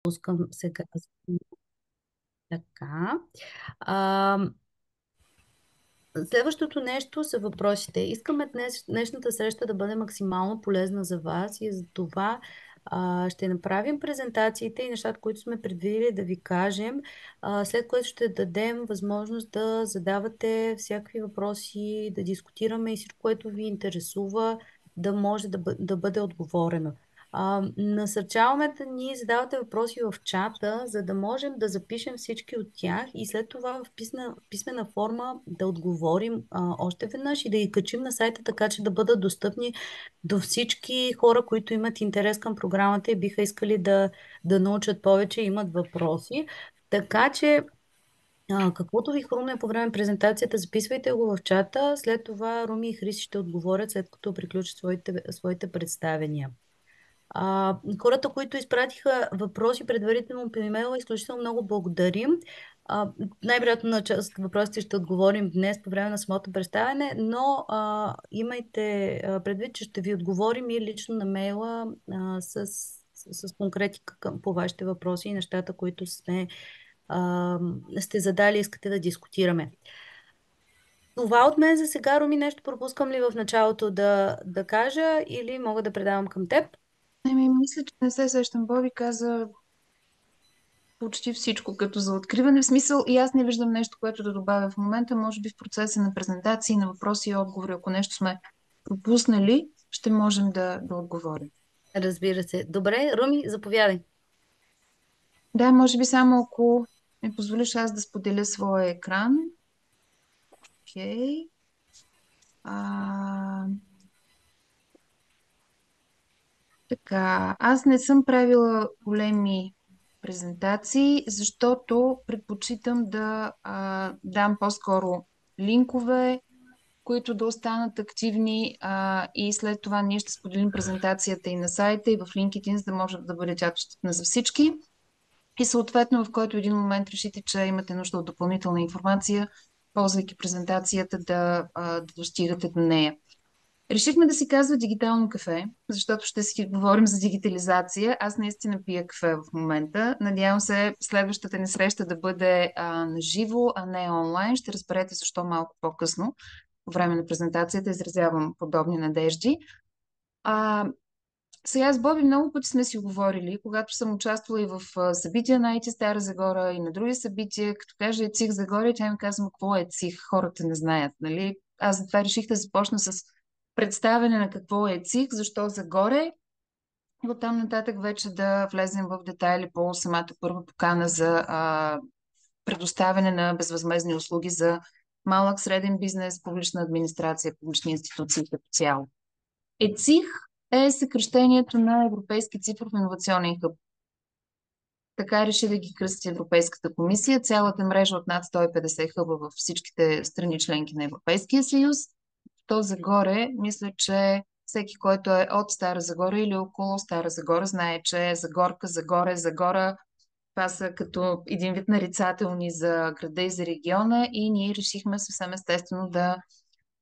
Пускам сега. Така. А, Следващото нещо са въпросите. Искаме днешната среща да бъде максимално полезна за вас и за това ще направим презентациите и нещата, които сме предвидили да ви кажем, след което ще дадем възможност да задавате всякакви въпроси, да дискутираме и всичко, което ви интересува, да може да бъде отговорено. Насърчаваме да ни задавате въпроси в чата, за да можем да запишем всички от тях и след това в писмена форма да отговорим още веднъж и да ги качим на сайта, така че да бъдат достъпни до всички хора, които имат интерес към програмата и биха искали да научат повече, имат въпроси. Така че каквото ви хрумне по време на презентацията, записвайте го в чата. След това Руми и Хриси ще отговорят, след като приключат своите представения. Хората, които изпратиха въпроси предварително по имейла, изключително много благодарим. Най-вероятно на част от въпросите ще отговорим днес по време на самото представяне, но имайте предвид, че ще ви отговорим и лично на мейла с конкретика по вашите въпроси и нещата, които сте задали и искате да дискутираме. Това от мен за сега. Руми, нещо пропускам ли в началото да кажа или мога да предавам към теб? Мисля, че не се сещам. Боби каза почти всичко като за откриване. В смисъл и аз не виждам нещо, което да добавя в момента. Може би в процеса на презентации, на въпроси и отговори, ако нещо сме пропуснали, ще можем да отговорим. Разбира се. Добре, Руми, заповядай. Да, може би само ако ми позволиш аз да споделя своя екран. Окей. А, така, аз не съм правила големи презентации, защото предпочитам да дам по-скоро линкове, които да останат активни и след това ние ще споделим презентацията и на сайта, и в LinkedIn, за да може да бъде тя достъпна за всички. И съответно, в който един момент решите, че имате нужда от допълнителна информация, ползвайки презентацията, да достигате до нея. Решихме да си казва дигитално кафе, защото ще си говорим за дигитализация. Аз наистина пия кафе в момента. Надявам се следващата ни среща да бъде на живо, а не онлайн. Ще разберете защо малко по-късно. По време на презентацията изразявам подобни надежди. А, Сега с Боби много пъти сме си говорили, когато съм участвала и в събития на IT Стара Загора и на други събития, като кажа ЕЦИХ Загоре, тя ми казва: какво е ЕЦИХ? Хората не знаят, нали? Аз затова реших да започна с представяне на какво е ЕЦИХ, защо Загоре, и оттам нататък вече да влезем в детайли по самата първа покана за предоставяне на безвъзмезни услуги за малък, среден бизнес, публична администрация, публични институции като цяло. ЕЦИХ е съкръщението на Европейски цифров инновационен хъб. Така реши да ги кръсти Европейската комисия. Цялата мрежа от над 150 хъба във всичките страни членки на Европейския съюз. То Загоре, мисля, че всеки, който е от Стара Загора или около Стара Загора, знае, че Загорка, Загоре, Загора, това са като един вид нарицателни за града и за региона, и ние решихме съвсем естествено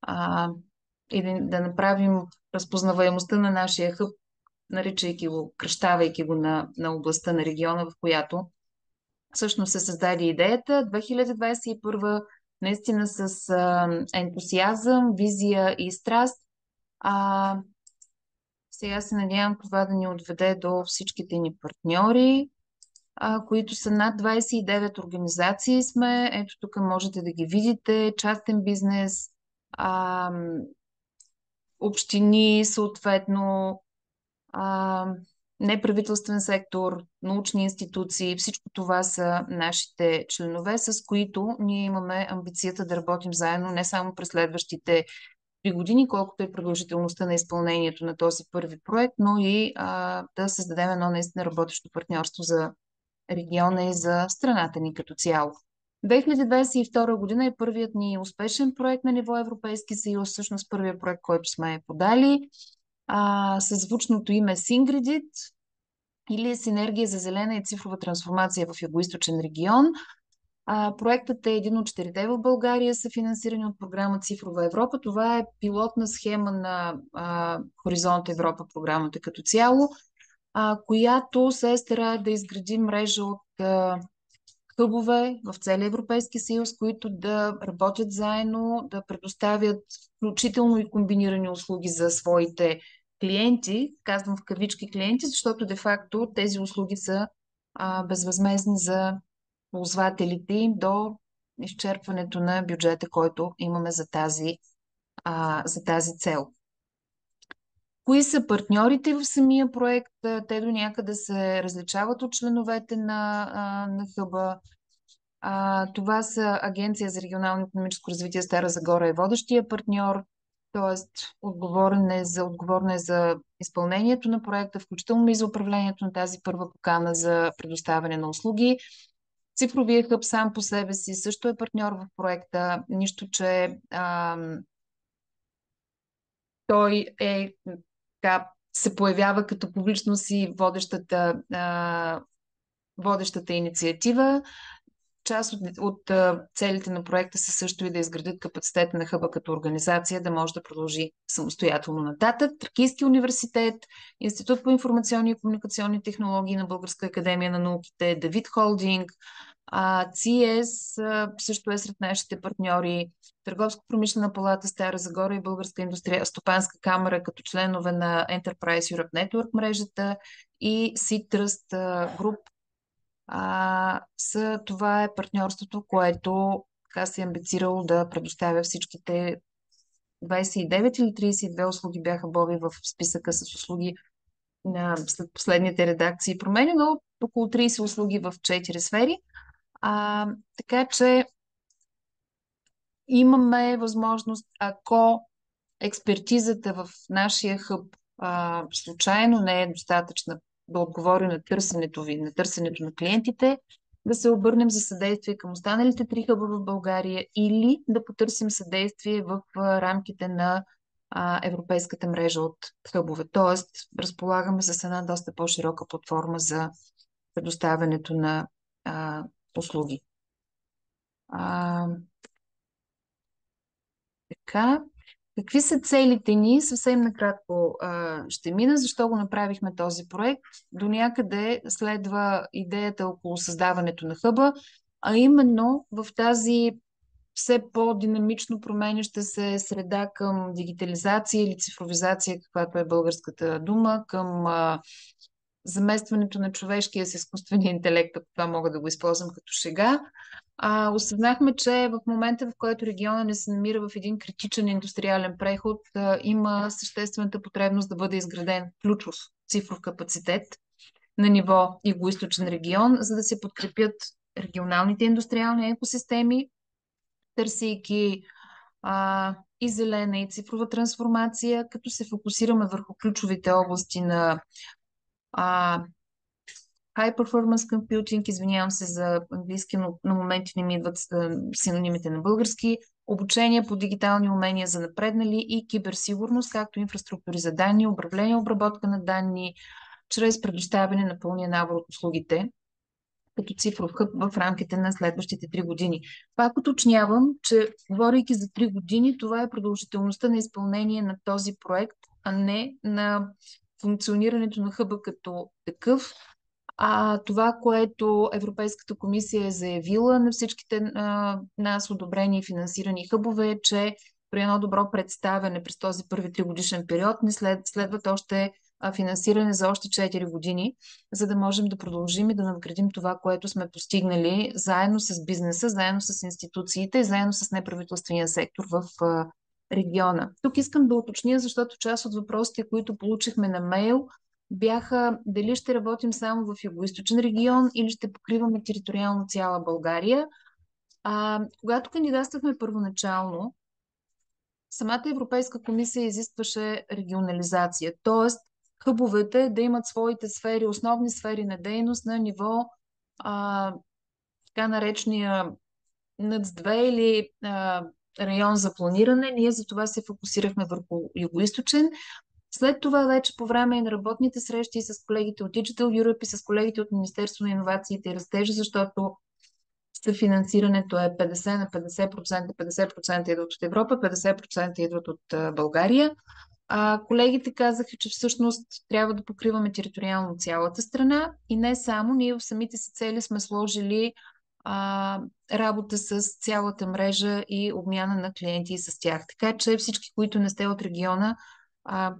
а, да направим разпознаваемостта на нашия хъб, наричайки го, кръщавайки го на областта, на региона, в която всъщност се създаде идеята. 2021 наистина с ентусиазъм, визия и страст. А, Сега се надявам това да ни отведе до всичките ни партньори, които са над 29 организации сме. Ето тук можете да ги видите. Частен бизнес, а, общини, съответно, а, неправителствен сектор, научни институции. Всичко това са нашите членове, с които ние имаме амбицията да работим заедно не само през следващите 3 години, колкото е продължителността на изпълнението на този първи проект, но и да създадем едно наистина работещо партньорство за региона и за страната ни като цяло. 2022 година е първият ни успешен проект на ниво Европейски съюз, всъщност първият проект, който сме подали, със звучното име Сингредит, или Синергия за зелена и цифрова трансформация в Югоизточен регион. Проектът е един от 4 в България, са финансирани от програма Цифрова Европа. Това е пилотна схема на Хоризонт Европа, програмата като цяло. която се старае да изгради мрежа от хъбове в целия Европейски съюз, които да работят заедно, да предоставят включително и комбинирани услуги за своите клиенти. Казвам в кавички клиенти, защото де-факто тези услуги са безвъзмезни за ползвателите им до изчерпването на бюджета, който имаме за тази цел. Кои са партньорите в самия проект? Те до някъде се различават от членовете на хъба. Това са Агенция за регионално икономическо развитие Стара Загора е водещия партньор, т.е. отговорна е за изпълнението на проекта, включително и за управлението на тази първа покана за предоставяне на услуги. Цифровия хъб сам по себе си също е партньор в проекта, нищо, че той се появява като публичност и водещата инициатива. Част от целите на проекта са също и да изградят капацитет на хъба като организация, да може да продължи самостоятелно нататък. Тракийски университет, Институт по информационни и комуникационни технологии на Българска академия на науките, Давид Холдинг, ЦИЕС също е сред нашите партньори, Търговско-промишлена палата Стара Загора и Българска стопанска камера като членове на Enterprise Europe Network мрежата и Seed Group. Това е партньорството, което така се е амбицирало да предоставя всичките 29 или 32 услуги бяха, Боби, в списъка с услуги след последните редакции и промени, но около 30 услуги в 4 сфери. Така че имаме възможност, ако експертизата в нашия хъб случайно не е достатъчна да отговори на търсенето ви, на търсенето на клиентите, да се обърнем за съдействие към останалите 3 хъба в България или да потърсим съдействие в рамките на европейската мрежа от хъбове. Тоест, разполагаме с една доста по-широка платформа за предоставянето на услуги. Така, какви са целите ни? Съвсем накратко ще мина. Защо го направихме този проект? До някъде следва идеята около създаването на хъба, а именно в тази все по-динамично променяща се среда към дигитализация или цифровизация, каквато е българската дума, към заместването на човешкия с изкуствения интелект, ако това мога да го използвам като шега. Осъзнахме, че в момента, в който региона не се намира в един критичен индустриален преход, има съществената потребност да бъде изграден ключов цифров капацитет на ниво югоизточен регион, за да се подкрепят регионалните индустриални екосистеми, търсейки и зелена, и цифрова трансформация, като се фокусираме върху ключовите области на High Performance Computing, извинявам се за английски, но на моменти не ми идват синонимите на български, обучение по дигитални умения за напреднали и киберсигурност, както инфраструктури за данни, управление, обработка на данни, чрез предоставяне на пълния набор от услугите, като цифров хъб в рамките на следващите 3 години. Пак уточнявам, че говорейки за 3 години, това е продължителността на изпълнение на този проект, а не на функционирането на хъба като такъв. Това, което Европейската комисия е заявила на всичките нас одобрени и финансирани хъбове, е, че при едно добро представяне през този първи 3-годишен период не следват още финансиране за още 4 години, за да можем да продължим и да надградим това, което сме постигнали заедно с бизнеса, заедно с институциите и заедно с неправителствения сектор в региона. Тук искам да уточня, защото част от въпросите, които получихме на мейл, бяха дали ще работим само в югоизточен регион или ще покриваме териториално цяла България. Когато кандидатствахме първоначално, самата Европейска комисия изискваше регионализация, т.е. хъбовете да имат своите сфери, основни сфери на дейност на ниво така наречения НЦ-2 или район за планиране. Ние за това се фокусирахме върху югоизточен. След това вече по време на работните срещи с колегите от Digital Europe и с колегите от Министерство на иновациите и растежа, защото съфинансирането е 50 на 50%, 50% идват от Европа, 50% идват от България. Колегите казаха, че всъщност трябва да покриваме териториално цялата страна и не само. Ние в самите си цели сме сложили а, работа с цялата мрежа и обмяна на клиенти с тях. Така че всички, които не сте от региона,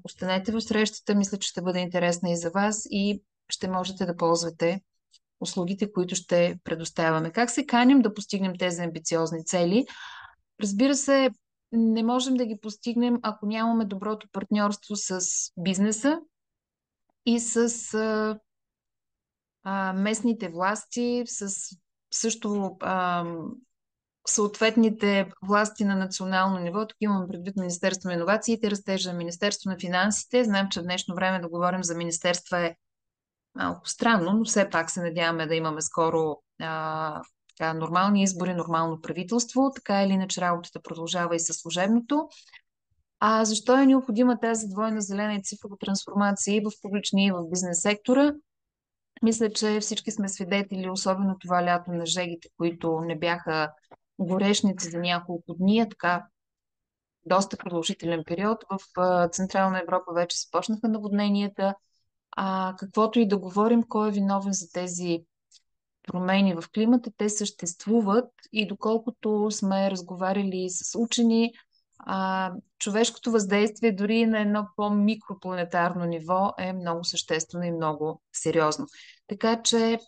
останете в срещата. Мисля, че ще бъде интересна и за вас и ще можете да ползвате услугите, които ще предоставяме. Как се каним да постигнем тези амбициозни цели? Разбира се, не можем да ги постигнем, ако нямаме доброто партньорство с бизнеса и с местните власти, с също съответните власти на национално ниво. Тук имам предвид Министерство на иновациите, растежа, Министерство на финансите. Знаем, че в днешно време да говорим за министерства е малко странно, но все пак се надяваме да имаме скоро нормални избори, нормално правителство. Така или иначе работата продължава и със служебното. Защо е необходима тази двойна зелена и цифрова трансформация и в публичния, и в бизнес сектора? Мисля, че всички сме свидетели, особено това лято, на жегите, които не бяха горешници за няколко дни, така доста продължителен период. В Централна Европа вече започнаха наводненията. Каквото и да говорим, кой е виновен за тези промени в климата, те съществуват и доколкото сме разговаряли с учени, човешкото въздействие дори на едно по-микропланетарно ниво е много съществено и много сериозно. Така че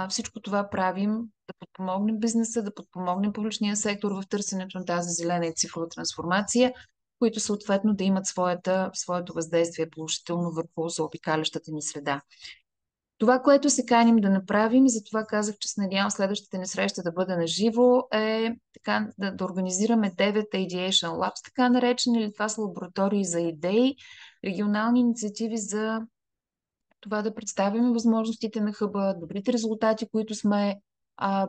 всичко това правим да подпомогнем бизнеса, да подпомогнем публичния сектор в търсенето на тази зелена и цифрова трансформация, които съответно да имат своето въздействие положително върху заобикалящата ни среда. Това, което се каним да направим, и затова казах, че се надявам следващата ни среща да бъде на живо, е така, да организираме 9 Ideation Labs, така наречени, или това са лаборатории за идеи, регионални инициативи за това да представим възможностите на хъба, добрите резултати, които сме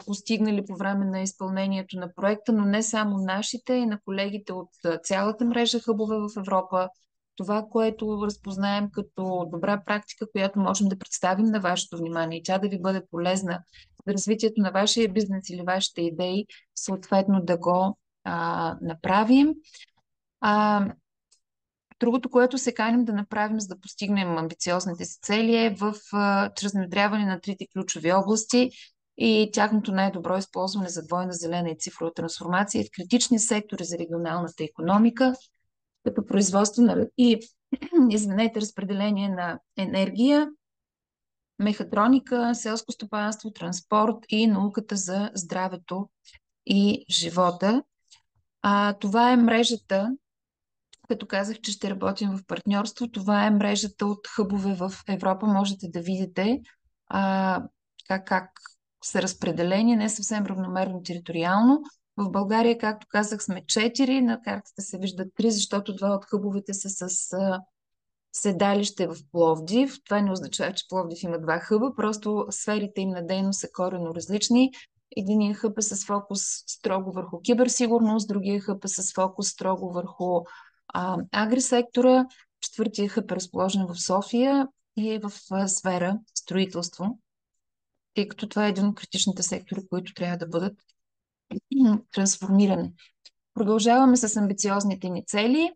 постигнали по време на изпълнението на проекта, но не само нашите, и на колегите от цялата мрежа хъбове в Европа. Това, което разпознаем като добра практика, която можем да представим на вашето внимание и тя да ви бъде полезна за развитието на вашия бизнес или вашите идеи, съответно да го направим. Другото, което се каним да направим, за да постигнем амбициозните си цели, е чрез внедряване на трите ключови области и тяхното най-добро използване за двойна зелена и цифрова трансформация в критични сектори за регионалната икономика, като производство и разпределение на енергия, мехатроника, селско стопанство, транспорт и науката за здравето и живота. Това е мрежата, като казах, че ще работим в партньорство. Това е мрежата от хъбове в Европа. Можете да видите как са разпределени, не съвсем равномерно териториално. В България, както казах, сме 4, на картата се виждат 3, защото два от хъбовете са с седалище в Пловдив. Това не означава, че Пловдив има два хъба, просто сферите им на дейност са коренно различни. Единият хъб е с фокус строго върху киберсигурност, другия хъб е с фокус строго върху агрисектора, четвъртия хъб е разположен в София и е в сфера строителство, тъй като това е един от критичните сектори, които трябва да бъдат трансформирани. Продължаваме с амбициозните ни цели.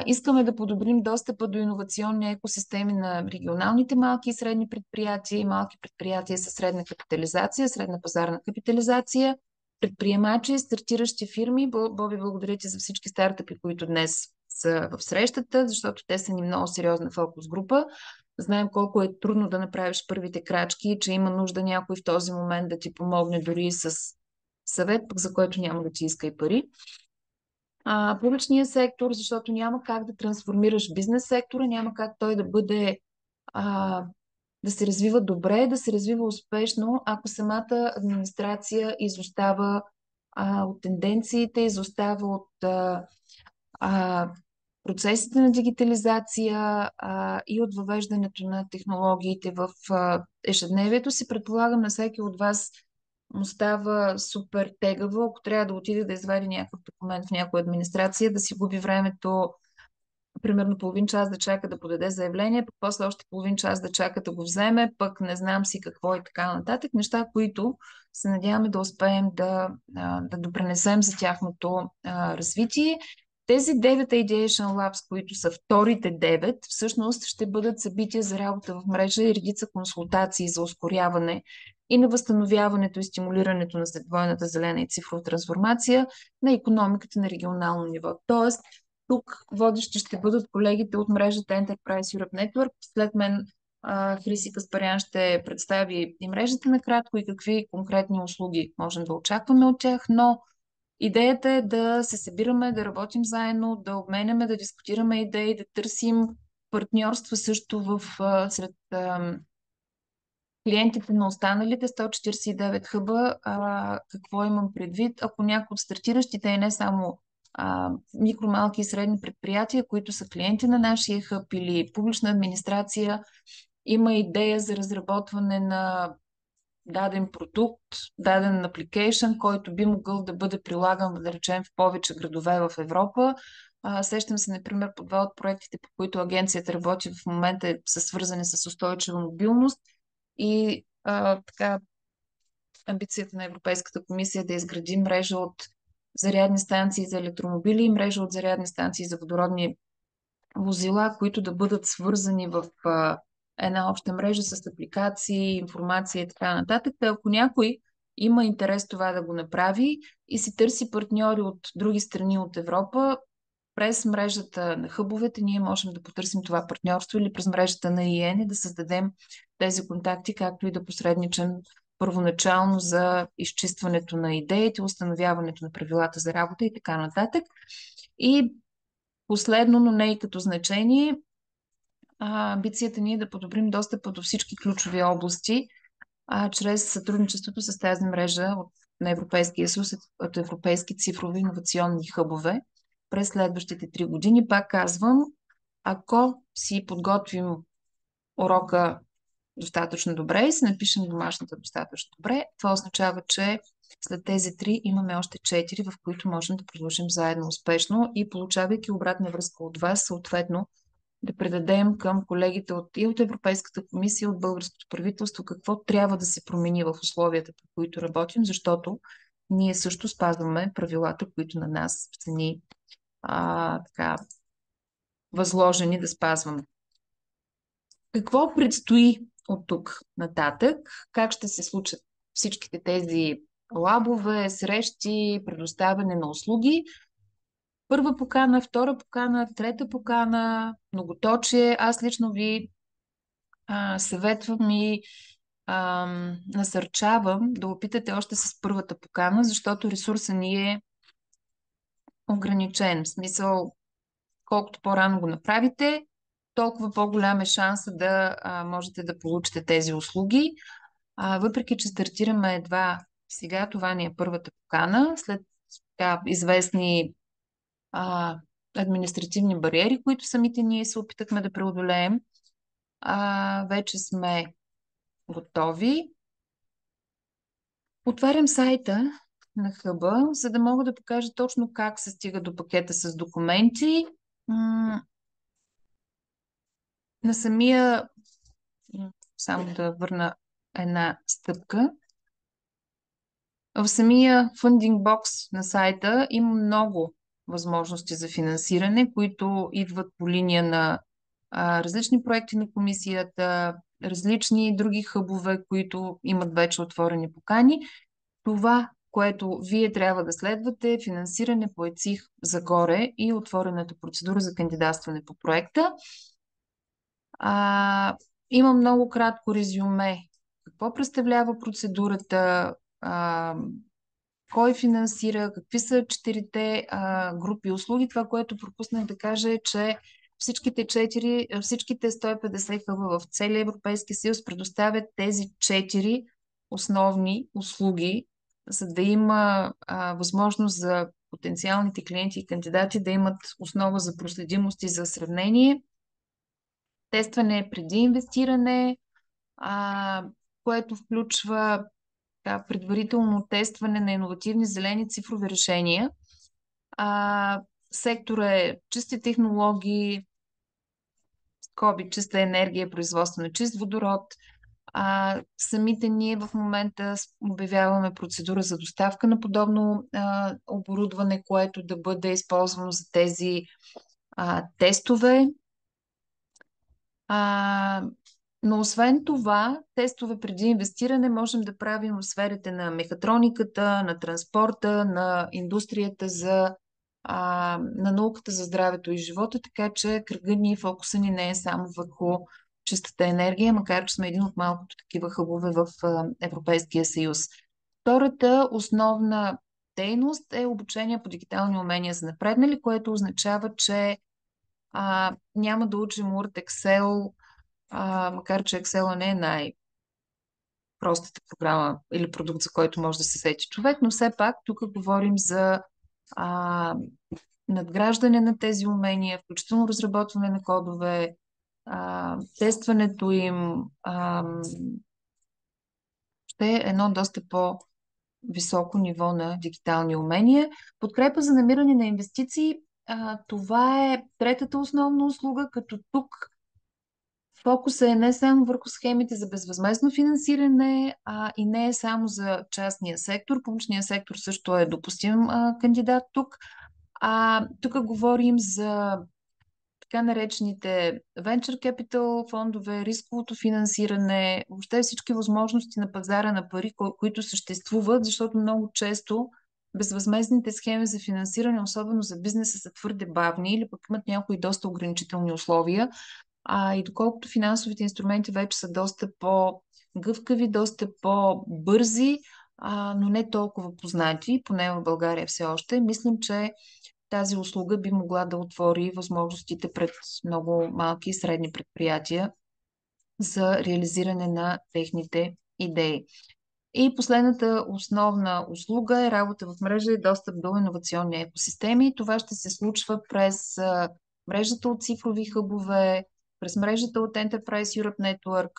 Искаме да подобрим достъпа до иновационни екосистеми на регионалните малки и средни предприятия и малки предприятия със средна капитализация, средна пазарна капитализация, предприемачи, стартиращи фирми. Боби, благодаря ти за всички стартъпи, които днес са в срещата, защото те са ни много сериозна фокус група. Знаем колко е трудно да направиш първите крачки, че има нужда някой в този момент да ти помогне дори с съвет, пък за който няма да ти иска и пари. Публичния сектор, защото няма как да трансформираш бизнес сектора, няма как той да бъде да се развива добре, да се развива успешно, ако самата администрация изостава от тенденциите, изостава от процесите на дигитализация и от въвеждането на технологиите в ежедневието си. Предполагам, на всеки от вас му става супер тегаво, ако трябва да отиде да извади някакъв документ в някоя администрация, да си губи времето, примерно половин час да чака да подаде заявление, пък после още половин час да чака да го вземе, пък не знам си какво и така нататък. Неща, които се надяваме да успеем да допренесем за тяхното развитие. Тези 9 Ideation Labs, които са вторите 9, всъщност ще бъдат събития за работа в мрежа и редица консултации за ускоряване и на възстановяването и стимулирането на двойната зелена и цифрова трансформация на икономиката на регионално ниво. Тоест, тук водещи ще бъдат колегите от мрежата Enterprise Europe Network. След мен Хриси Каспарян ще представи и мрежата накратко и какви конкретни услуги можем да очакваме от тях, но идеята е да се събираме, да работим заедно, да обменяме, да дискутираме идеи, да търсим партньорства също сред клиентите на останалите 149 хъба. Какво имам предвид? Ако някои от стартиращите и не само микро, малки и средни предприятия, които са клиенти на нашия хъб или публична администрация, има идея за разработване на даден продукт, даден application, който би могъл да бъде прилаган, да речем, в повече градове в Европа. Сещам се, например, по два от проектите, по които агенцията работи в момента, са свързани с устойчива мобилност и така амбицията на Европейската комисия е да изгради мрежа от зарядни станции за електромобили и мрежа от зарядни станции за водородни возила, които да бъдат свързани в една обща мрежа с апликации, информация и така нататък. Ако някой има интерес това да го направи и си търси партньори от други страни от Европа, през мрежата на хъбовете ние можем да потърсим това партньорство или през мрежата на ИЕН и да създадем тези контакти, както и да посредничам първоначално за изчистването на идеите, установяването на правилата за работа и така нататък. И последно, но не и като значение, амбицията ни е да подобрим достъпа до всички ключови области чрез сътрудничеството с тази мрежа на Европейския съюз, от европейски цифрови иновационни хъбове през следващите 3 години. Пак казвам, ако си подготвим урока достатъчно добре и си напишем домашната достатъчно добре, това означава, че след тези 3 имаме още 4, в които можем да продължим заедно успешно и получавайки обратна връзка от вас, съответно да предадем към колегите и от Европейската комисия, и от българското правителство какво трябва да се промени в условията, по които работим, защото ние също спазваме правилата, които на нас са ни така, възложени да спазваме. Какво предстои от тук нататък? Как ще се случат всичките тези лабове, срещи, предоставяне на услуги? Първа покана, втора покана, трета покана, многоточие. Аз лично ви съветвам и насърчавам да опитате още с първата покана, защото ресурсът ни е ограничен. В смисъл, колкото по-рано го направите, толкова по-голям е шанса да можете да получите тези услуги. Въпреки че стартираме едва сега, това ни е първата покана, след известни административни бариери, които самите ние се опитахме да преодолеем. Вече сме готови. Отварям сайта на хъба, за да мога да покажа точно как се стига до пакета с документи. На самия, само да върна една стъпка, в самия фандинг бокс на сайта има много възможности за финансиране, които идват по линия на различни проекти на комисията, различни други хъбове, които имат вече отворени покани. Това, което вие трябва да следвате, е финансиране по ЕЦИХ загоре и отворената процедура за кандидатстване по проекта. Има много кратко резюме. Какво представлява процедурата, кой финансира, какви са 4-те групи услуги. Това, което пропуснах да кажа е, че всичките 150 хъба в целия Европейски съюз предоставят тези 4 основни услуги, за да има възможност за потенциалните клиенти и кандидати да имат основа за проследимост и за сравнение. Тестване преди инвестиране, което включва предварително тестване на иновативни зелени цифрови решения. Сектора е чисти технологии, скоби, чиста енергия, производство на чист водород, Самите ние в момента обявяваме процедура за доставка на подобно оборудване, което да бъде използвано за тези тестове. А, но освен това, тестове преди инвестиране можем да правим в сферите на мехатрониката, на транспорта, на индустрията на науката за здравето и живота, така че кръгът ни и фокуса ни не е само върху чистата енергия, макар че сме един от малкото такива хъбове в Европейския съюз. Втората основна дейност е обучение по дигитални умения за напреднали, което означава, че няма да учим Word, Excel, макар че Excel не е най-простата програма или продукт, за който може да се сети човек, но все пак тук говорим за а, надграждане на тези умения, включително разработване на кодове, тестването им, ще е едно доста по-високо ниво на дигитални умения. Подкрепа за намиране на инвестиции, това е третата основна услуга, като тук фокусът е не само върху схемите за безвъзмездно финансиране, и не е само за частния сектор. Публичният сектор също е допустим кандидат тук. Тук говорим за така наречените venture capital фондове, рисковото финансиране, въобще всички възможности на пазара на пари, които съществуват, защото много често безвъзмездните схеми за финансиране, особено за бизнеса, са твърде бавни или пък имат някои доста ограничителни условия. И доколкото финансовите инструменти вече са доста по-гъвкави, доста по-бързи, но не толкова познати, поне в България все още, мислим, че тази услуга би могла да отвори възможностите пред много малки и средни предприятия за реализиране на техните идеи. И последната основна услуга е работа в мрежа и достъп до иновационни екосистеми. Това ще се случва през мрежата от цифрови хъбове, през мрежата от Enterprise Europe Network,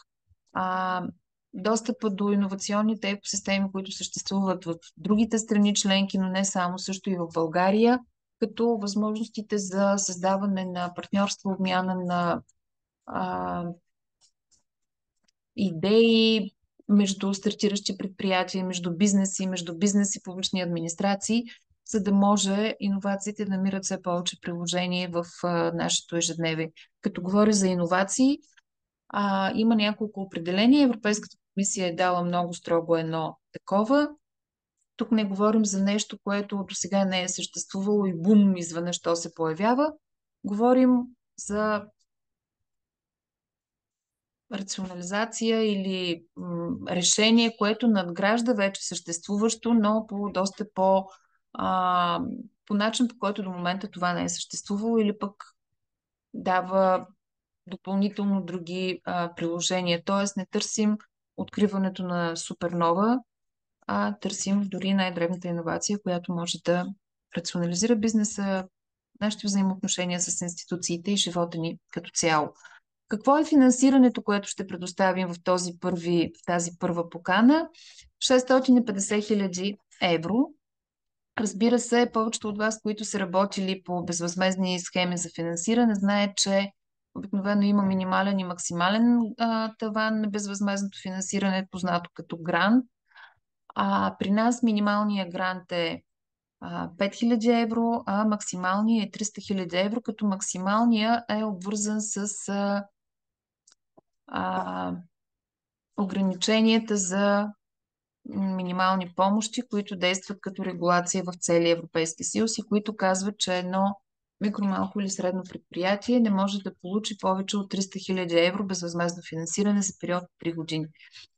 достъпа до иновационните екосистеми, които съществуват в другите страни членки, но не само, също и в България, като възможностите за създаване на партньорство, обмяна на идеи между стартиращи предприятия, между бизнес и публични администрации, за да може иновациите да намират все повече приложение в нашето ежедневие. Като говоря за иновации, има няколко определения. Европейската комисия е дала много строго едно такова. Тук не говорим за нещо, което до сега не е съществувало и бум, изведнъж то се появява. Говорим за рационализация или решение, което надгражда вече съществуващо, но по доста по начин, по който до момента това не е съществувало, или пък дава допълнително други приложения. Тоест не търсим откриването на супернова, търсим дори най-древната иновация, която може да рационализира бизнеса, нашите взаимоотношения с институциите и живота ни като цяло. Какво е финансирането, което ще предоставим в тази първа покана? 650 хиляди евро. Разбира се, повечето от вас, които са работили по безвъзмездни схеми за финансиране, знаят, че обикновено има минимален и максимален таван на безвъзмездното финансиране, познато като грант. При нас минималният грант е 5000 евро, а максималният е 300 хиляди евро, като максималният е обвързан с ограниченията за минимални помощи, които действат като регулация в целия Европейски съюз и които казват, че едно микро, малко или средно предприятие не може да получи повече от 300 хиляди евро безвъзмездно финансиране за период от 3 години.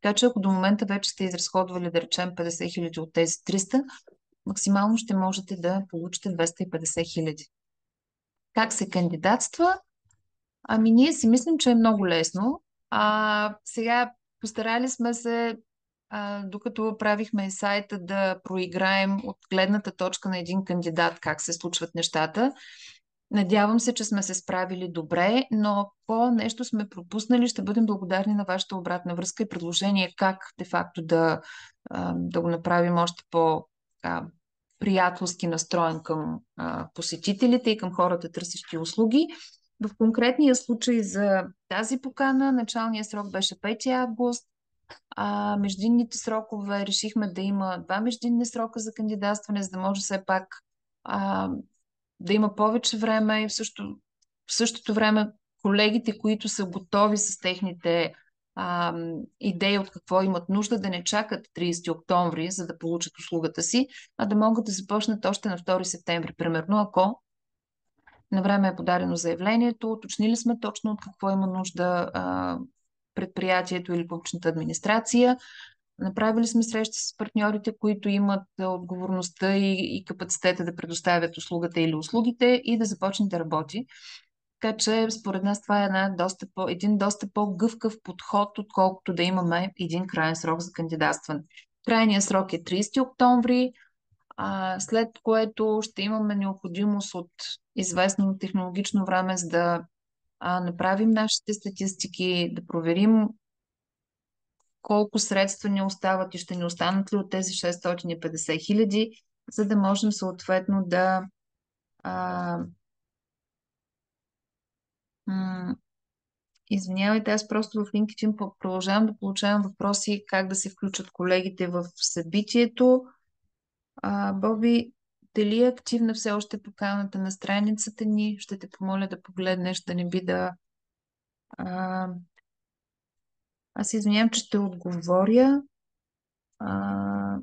Така че ако до момента вече сте изразходвали, да речем, 50 хиляди от тези 300, максимално ще можете да получите 250 хиляди. Как се кандидатства? Ние си мислим, че е много лесно. Сега постарали сме се, докато правихме сайта, да проиграем от гледната точка на един кандидат как се случват нещата. Надявам се, че сме се справили добре, но ако нещо сме пропуснали, ще бъдем благодарни на вашата обратна връзка и предложение как де-факто да го направим още по-приятелски настроен към посетителите и към хората, търсещи услуги. В конкретния случай за тази покана началният срок беше 5 август. Междинните срокове решихме да има два междинни срока за кандидатстване, за да може все пак а, да има повече време и в същото време колегите, които са готови с техните идеи от какво имат нужда, да не чакат 30 октомври, за да получат услугата си, а да могат да започнат още на 2 септември, примерно, ако на време е подадено заявлението, уточнили сме точно от какво има нужда предприятието или публичната администрация. Направили сме срещи с партньорите, които имат отговорността и капацитета да предоставят услугата или услугите и да започне да работи. Така че според нас това е един доста по-гъвкав подход, отколкото да имаме един крайен срок за кандидатстване. Крайният срок е 30 октомври, след което ще имаме необходимост от известно технологично време, за да направим нашите статистики, да проверим колко средства ни остават и ще ни останат ли от тези 650 хиляди, за да можем съответно да а, м- извинявайте, аз просто в LinkedIn продължавам да получавам въпроси как да се включат колегите в събитието. Боби, дали е активна все още поканата на страницата ни? Ще те помоля да погледнеш, да не би да... А, аз извинявам, че ще отговоря. А,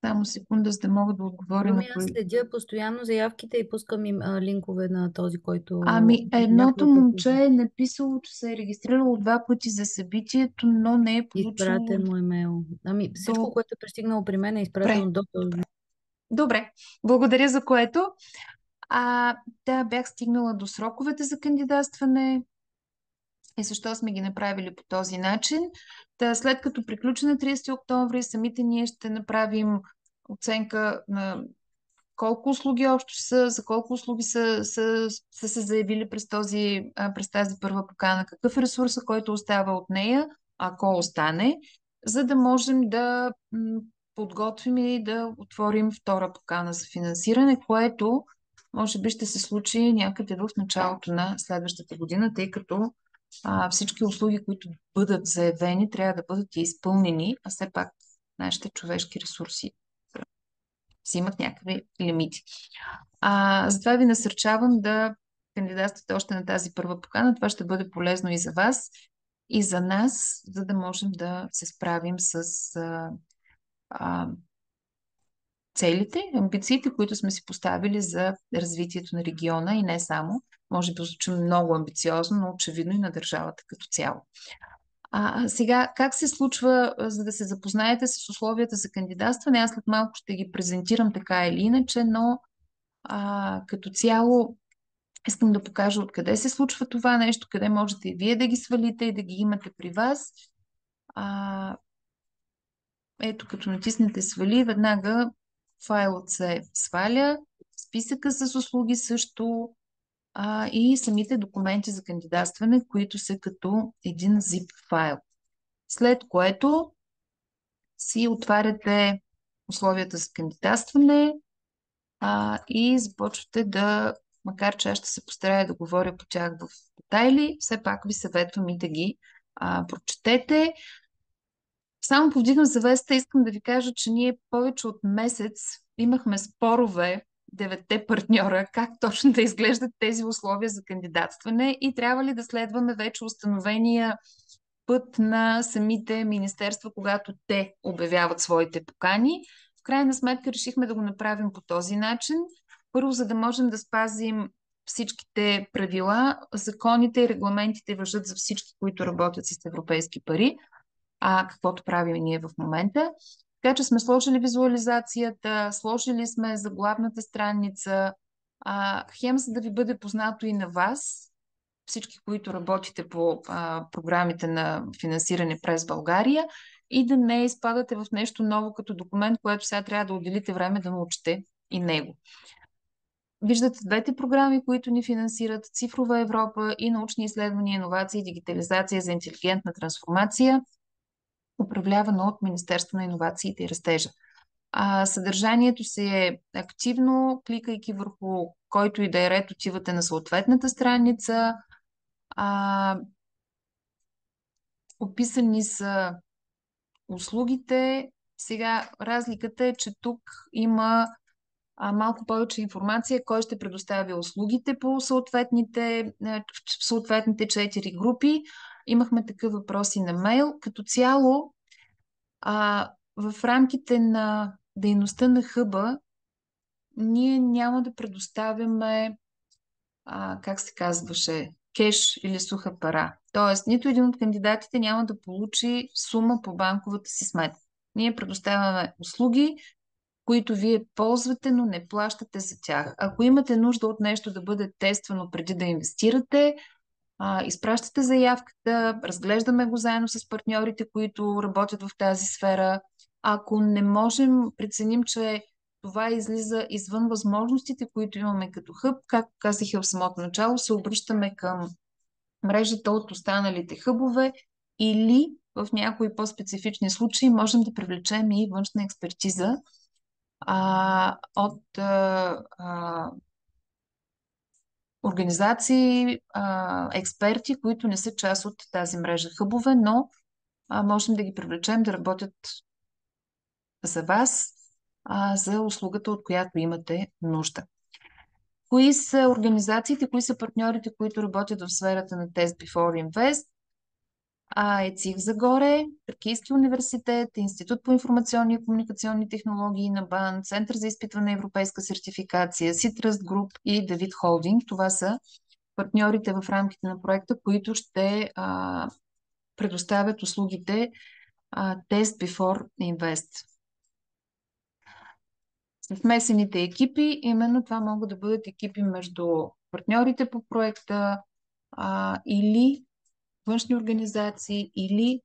само секунда, за да мога да отговоря на Руми, аз следя постоянно заявките и пускам им линкове на този, който някой Едното от момче е написало, че се е регистрирало два пъти за събитието, но не е получило изпратен му имейл. Всичко, до... което е пристигнало при мен е Добре, изпратено до този. добре. Благодаря за което. Да, бях стигнала до сроковете за кандидатстване и защо сме ги направили по този начин. След като приключи на 30 октомври, самите ние ще направим оценка на колко услуги общо са, за колко услуги са се заявили през тази първа покана, какъв е ресурса, който остава от нея, ако остане, за да можем да подготвим и да отворим втора покана за финансиране, което може би ще се случи някъде в началото на следващата година, тъй като всички услуги, които бъдат заявени, трябва да бъдат и изпълнени, а все пак нашите човешки ресурси си имат някакви лимити. Затова ви насърчавам да кандидатствате още на тази първа покана. Това ще бъде полезно и за вас, и за нас, за да можем да се справим с а, целите, амбициите, които сме си поставили за развитието на региона и не само. Може би звучи много амбициозно, но очевидно и на държавата като цяло. Сега, как се случва, за да се запознаете с условията за кандидатстване? Аз след малко ще ги презентирам така или иначе, но като цяло искам да покажа откъде се случва това нещо, къде можете и вие да ги свалите и да ги имате при вас. А, Ето, като натиснете свали, веднага файлът се сваля, списъка с услуги също и самите документи за кандидатстване, които са като един zip файл. След което си отваряте условията за кандидатстване и започвате макар че аз ще се постарая да говоря по тях в детайли, все пак ви съветвам и да ги прочетете. Само повдигам завеста, искам да ви кажа, че ние повече от месец имахме спорове, деветте партньора, как точно да изглеждат тези условия за кандидатстване и трябва ли да следваме вече установения път на самите министерства, когато те обявяват своите покани. В крайна сметка решихме да го направим по този начин. Първо, за да можем да спазим всичките правила, законите и регламентите важат за всички, които работят с европейски пари, каквото правим и ние в момента. Така че сме сложили визуализацията, сложили сме заглавната страница, хем за да ви бъде познато и на вас, всички, които работите по програмите на финансиране през България и да не изпадате в нещо ново като документ, което сега трябва да отделите време да научите и него. Виждате двете програми, които ни финансират: Цифрова Европа и научни изследвания, иновации и дигитализация за интелигентна трансформация, управлявано от Министерство на иновациите и растежа. Съдържанието си е активно, кликайки върху който и да е ред, отивате на съответната страница. описани са услугите. Сега разликата е, че тук има малко повече информация, кой ще предоставя услугите по съответните 4 групи. Имахме такъв въпроси на мейл. Като цяло, в рамките на дейността на хъба, ние няма да предоставяме, как се казваше, кеш или суха пара. Тоест, нито един от кандидатите няма да получи сума по банковата си сметка. Ние предоставяме услуги, които вие ползвате, но не плащате за тях. Ако имате нужда от нещо да бъде тествано преди да инвестирате, изпращате заявката, разглеждаме го заедно с партньорите, които работят в тази сфера. Ако не можем, преценим, че това излиза извън възможностите, които имаме като хъб, както казах и в самото начало, се обръщаме към мрежата от останалите хъбове или в някои по-специфични случаи можем да привлечем и външна експертиза от организации, експерти, които не са част от тази мрежа хъбове, но можем да ги привлечем да работят за вас, за услугата, от която имате нужда. Кои са организациите, кои са партньорите, които работят в сферата на Test Before Invest? ЕЦИГ Загоре, Тракийски университет, Институт по информационни и комуникационни технологии на БАН, Център за изпитване на европейска сертификация, Citrust Group и Давид Холдинг. Това са партньорите в рамките на проекта, които ще предоставят услугите Test Before Invest. Смесените екипи, именно това могат да бъдат екипи между партньорите по проекта или външни организации или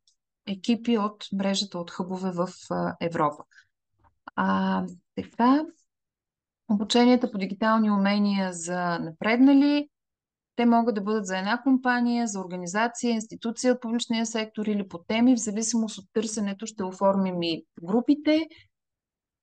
екипи от мрежата от хъбове в Европа. Така, обученията по дигитални умения за напреднали, те могат да бъдат за една компания, за организация, институция от публичния сектор или по теми, в зависимост от търсенето ще оформим и групите.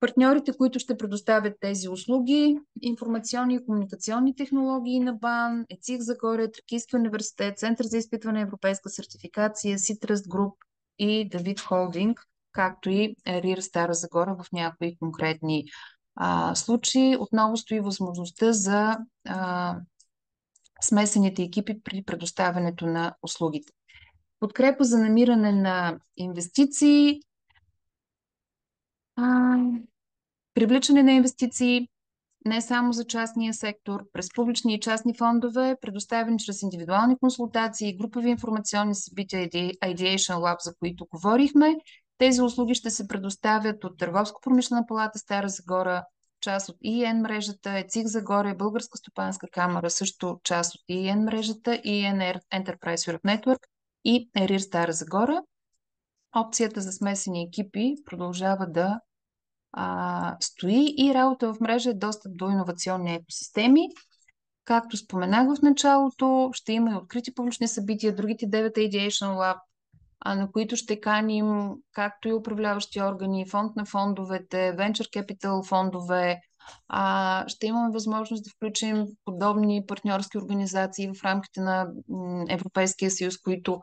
Партньорите, които ще предоставят тези услуги, информационни и комуникационни технологии на БАН, ЕЦИГ Загоре, Тракийски университет, Център за изпитване на европейска сертификация, Citrust Group и Давид Холдинг, както и РИР Стара Загора в някои конкретни случаи. Отново стои възможността за смесените екипи при предоставянето на услугите. Подкрепа за намиране на инвестиции, привличане на инвестиции не само за частния сектор, през публични и частни фондове, предоставени чрез индивидуални консултации, групови информационни събития, Ideation Lab, за които говорихме. Тези услуги ще се предоставят от Търговско-промишлена палата Стара Загора, част от ИЕН мрежата, ЕЦИГ Загоре, Българска стопанска камара, също част от ИЕН мрежата, ИЕН Enterprise Europe Network и РИР Стара Загора. Опцията за смесени екипи продължава да стои и работа в мрежа е достъп до иновационни екосистеми. Както споменах в началото, ще има и открити публични събития, другите 9 Ideation Lab, на които ще каним както и управляващи органи, фонд на фондовете, Venture Capital фондове. Ще имаме възможност да включим подобни партньорски организации в рамките на Европейския съюз, които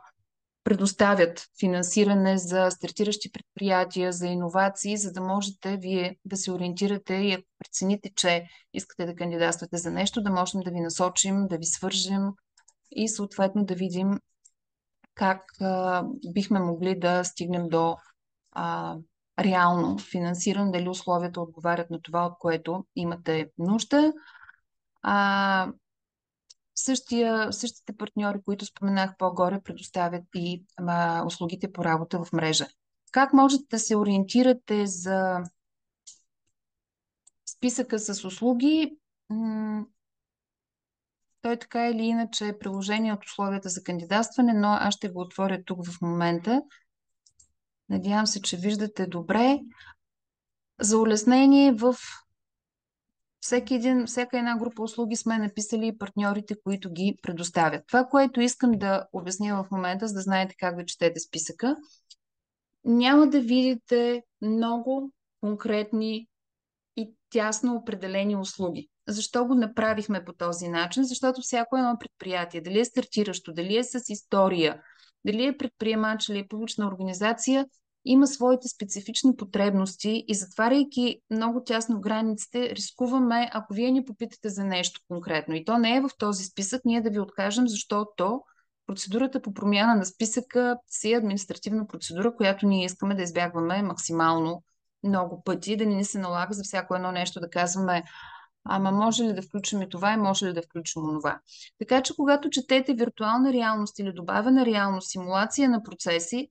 предоставят финансиране за стартиращи предприятия, за иновации, за да можете вие да се ориентирате и ако прецените, че искате да кандидатствате за нещо, да можем да ви насочим, да ви свържем и съответно да видим как бихме могли да стигнем до реално финансиране, дали условията отговарят на това, от което имате нужда. Същите партньори, които споменах по-горе, предоставят и услугите по работа в мрежа. Как можете да се ориентирате за списъка с услуги? Той така или иначе е приложение от условията за кандидатстване, но аз ще го отворя тук в момента. Надявам се, че виждате добре. За улеснение в всяка една група услуги сме написали партньорите, които ги предоставят. Това, което искам да обясня в момента, за да знаете как да четете списъка, няма да видите много конкретни и тясно определени услуги. Защо го направихме по този начин? Защото всяко едно предприятие, дали е стартиращо, дали е с история, дали е предприемач или е публична организация, има своите специфични потребности и затваряйки много тясно границите, рискуваме, ако вие ни попитате за нещо конкретно и то не е в този списък, ние да ви откажем, защото процедурата по промяна на списъка си е административна процедура, която ние искаме да избягваме максимално много пъти, да не ни се налага за всяко едно нещо да казваме ама може ли да включим и това и може ли да включим онова. Така че когато четете виртуална реалност или добавена реалност, симулация на процеси,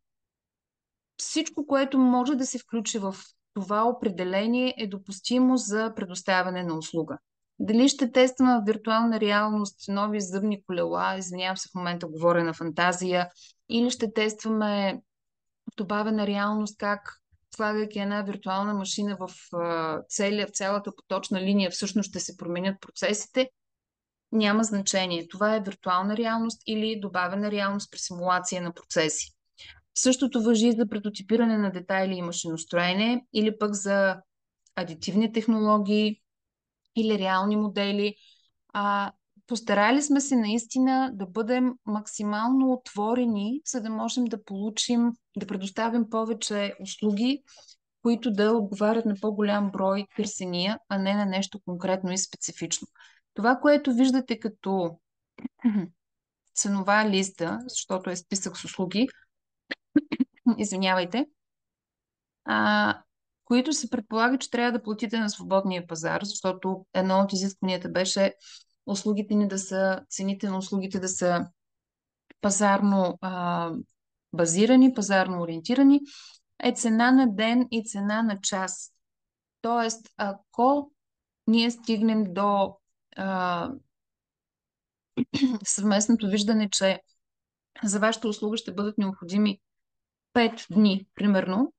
всичко, което може да се включи в това определение е допустимо за предоставяне на услуга. Дали ще тестваме в виртуална реалност нови зъбни колела, извинявам се, в момента говоря на фантазия, или ще тестваме в добавена реалност как слагайки една виртуална машина в цялата поточна линия, всъщност ще се променят процесите, няма значение. Това е виртуална реалност или добавена реалност при симулация на процеси. Същото важи за прототипиране на детайли и машиностроене или пък за адитивни технологии или реални модели. Постарали сме се наистина да бъдем максимално отворени, за да можем да получим, да предоставим повече услуги, които да отговарят на по-голям брой търсения, а не на нещо конкретно и специфично. Това, което виждате като ценова листа, защото е списък с услуги, извинявайте, които се предполага, че трябва да платите на свободния пазар, защото едно от изискванията беше услугите ни да са, цените на услугите да са пазарно базирани, пазарно ориентирани, е цена на ден и цена на час. Тоест, ако ние стигнем до съвместното виждане, че за вашата услуга ще бъдат необходими 5 дни, примерно,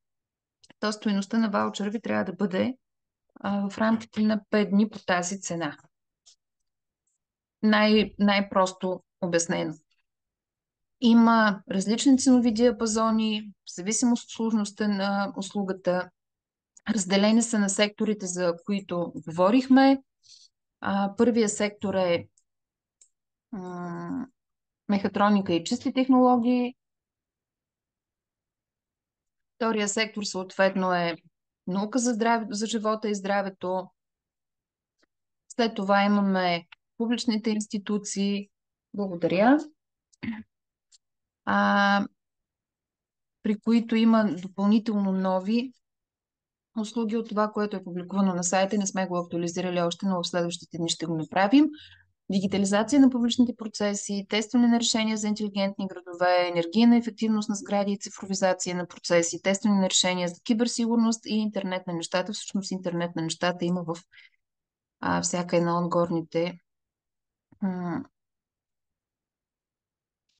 то стойността на ваучера ви трябва да бъде в рамките на 5 дни по тази цена. Най-просто обяснено. Има различни ценови диапазони, в зависимост от сложността на услугата. Разделени са на секторите, за които говорихме. Първия сектор е мехатроника и чисти технологии. Втория сектор съответно е наука за живота и здравето. След това имаме публичните институции. Благодаря. При които има допълнително нови услуги от това, което е публикувано на сайта. Не сме го актуализирали още, но в следващите дни ще го направим. Дигитализация на публичните процеси, тестване на решения за интелигентни градове, енергийна ефективност на сгради и цифровизация на процеси, тестване на решения за киберсигурност и интернет на нещата. Всъщност интернет на нещата има в всяка една от горните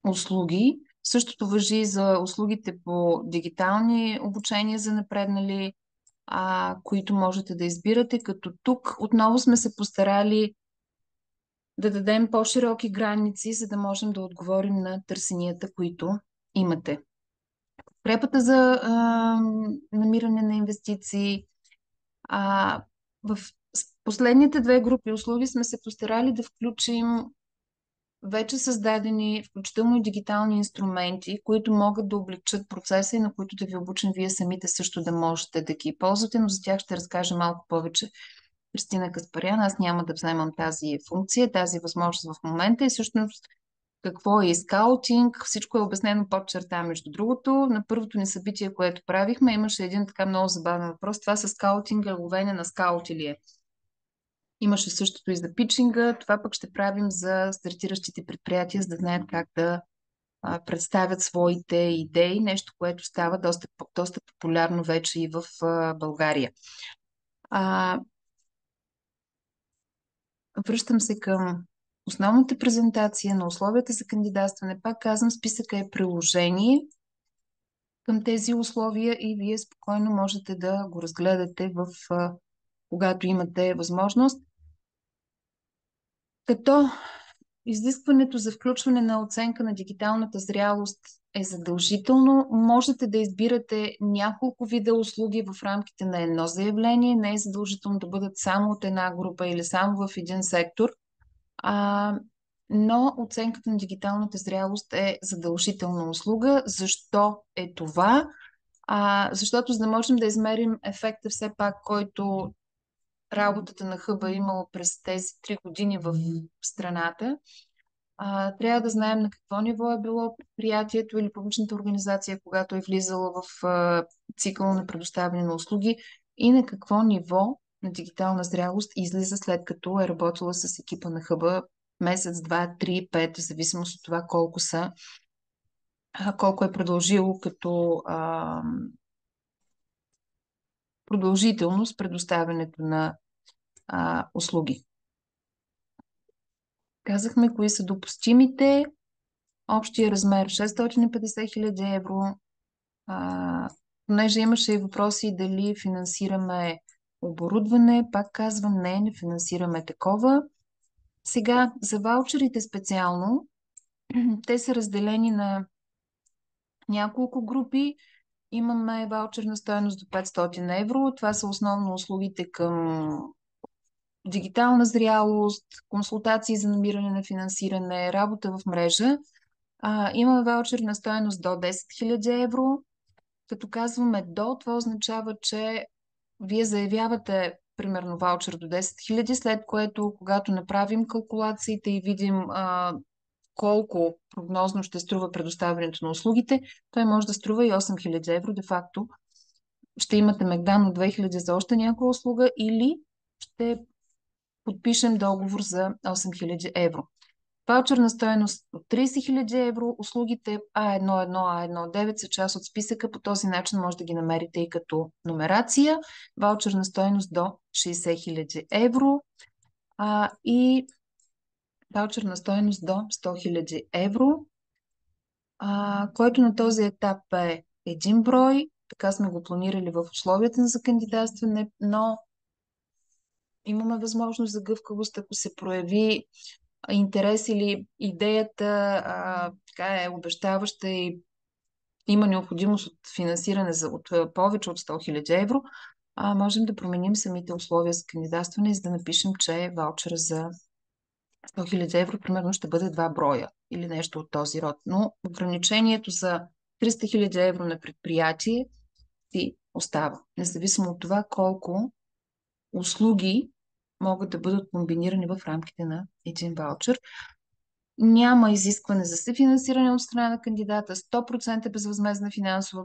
услуги. Същото важи за услугите по дигитални обучения за напреднали, които можете да избирате, като тук отново сме се постарали да дадем по-широки граници, за да можем да отговорим на търсенията, които имате. Препата за намиране на инвестиции. В последните 2 групи услуги сме се постарали да включим вече създадени, включително и дигитални инструменти, които могат да облегчат процеса и на които да ви обучим вие самите също да можете да ги ползвате, но за тях ще разкажа малко повече Кристина Каспарян. Аз няма да вземам тази функция, тази възможност в момента и всъщност какво е скаутинг. Всичко е обяснено под черта. Между другото, на първото ни събитие, което правихме, имаше един така много забавен въпрос. Това с скаутинга, ловене на скаути ли е? Имаше същото и за питчинга. Това пък ще правим за стартиращите предприятия, за да знаят как да представят своите идеи. Нещо, което става доста популярно вече и в България. Връщам се към основната презентация на условията за кандидатстване. Пак казвам, списъка е приложение към тези условия и вие спокойно можете да го разгледате когато имате възможност. Като изискването за включване на оценка на дигиталната зрялост е задължително, можете да избирате няколко вида услуги в рамките на едно заявление. Не е задължително да бъдат само от една група или само в един сектор. но оценката на дигиталната зрялост е задължителна услуга. Защо е това? Защото за да можем да измерим ефекта все пак, който работата на хъба е имала през тези 3 години в страната, трябва да знаем на какво ниво е било предприятието или публичната организация, когато е влизала в цикъл на предоставяне на услуги и на какво ниво на дигитална зрялост излиза след като е работила с екипа на хъба месец, два, три, пет, в зависимост от това колко е продължило като продължителност предоставянето на услуги. Казахме кои са допустимите. Общия размер 650 хиляди евро. Понеже имаше и въпроси дали финансираме оборудване, пак казвам не финансираме такова. Сега за ваучерите специално, те са разделени на няколко групи. Имаме ваучер на стойност до 500 евро. Това са основно услугите към дигитална зрялост, консултации за намиране на финансиране, работа в мрежа. Имаме ваучер на стойност до 10 000 евро. Като казваме до, това означава, че вие заявявате примерно ваучер до 10 000, след което, когато направим калкулациите и видим колко прогнозно ще струва предоставянето на услугите, той може да струва и 8 000 евро. Де факто ще имате мегдан от 2000 за още някоя услуга или ще подпишем договор за 8000 евро. Ваучер на стоеност от 30 000 евро, услугите А11, А19 са част от списъка, по този начин може да ги намерите и като номерация. Ваучер на стоеност до 60 000 евро и ваучер на стоеност до 100 000 евро, който на този етап е един брой. Така сме го планирали в условията за кандидатстване, но имаме възможност за гъвкавост, ако се прояви интерес или идеята така е обещаваща и има необходимост от финансиране от повече от 100 000 евро, можем да променим самите условия за кандидатстване и за да напишем, че ваучера за 100 000 евро примерно ще бъде 2 броя или нещо от този род. Но ограничението за 300 000 евро на предприятие си остава, независимо от това колко услуги могат да бъдат комбинирани в рамките на един ваучер. Няма изискване за съфинансиране от страна на кандидата. 100% безвъзмезна финансова,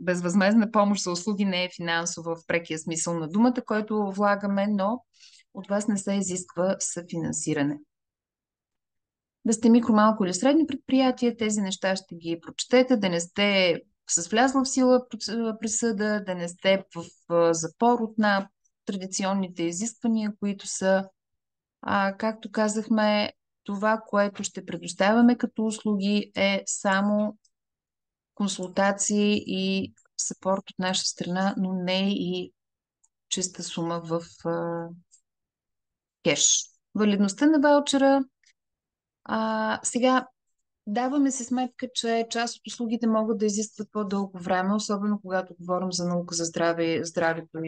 безвъзмезна помощ за услуги не е финансова в прекия смисъл на думата, който влагаме, но от вас не се изисква съфинансиране. Да сте микро, малко или средни предприятия, тези неща ще ги прочетете, да не сте с влязла в сила присъда, да не сте в запор от на традиционните изисквания, които са, както казахме, това, което ще предоставяме като услуги е само консултации и съпорт от наша страна, но не и чиста сума в кеш. Валидността на ваучера. Сега даваме си сметка, че част от услугите могат да изискват по-дълго време, особено когато говорим за наука за здравето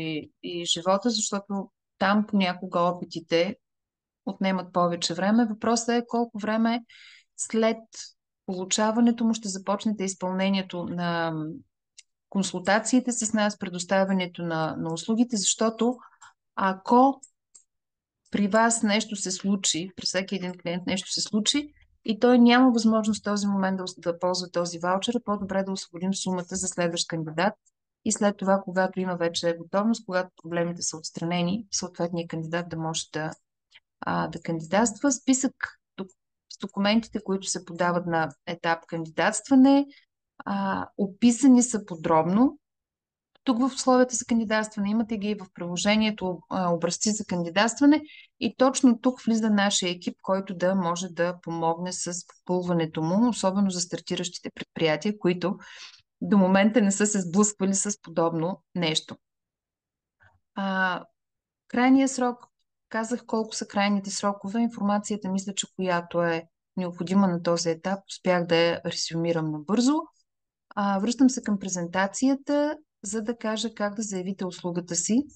и живота, защото там понякога опитите отнемат повече време. Въпросът е колко време след получаването му ще започнете изпълнението на консултациите с нас, предоставянето на услугите, защото ако при вас нещо се случи, при всеки един клиент нещо се случи и той няма възможност в този момент да ползва този ваучер, е по-добре да освободим сумата за следващ кандидат и след това, когато има вече готовност, когато проблемите са отстранени, съответният кандидат да може да кандидатства. Списък с документите, които се подават на етап кандидатстване, описани са подробно. Тук в условията за кандидатстване имате ги в приложението образци за кандидатстване и точно тук влиза нашия екип, който да може да помогне с попълването му, особено за стартиращите предприятия, които до момента не са се сблъсквали с подобно нещо. Крайният срок, казах колко са крайните срокове, информацията мисля, че която е необходима на този етап, успях да я резюмирам набързо. Връщам се към презентацията, за да кажа как да заявите услугата си.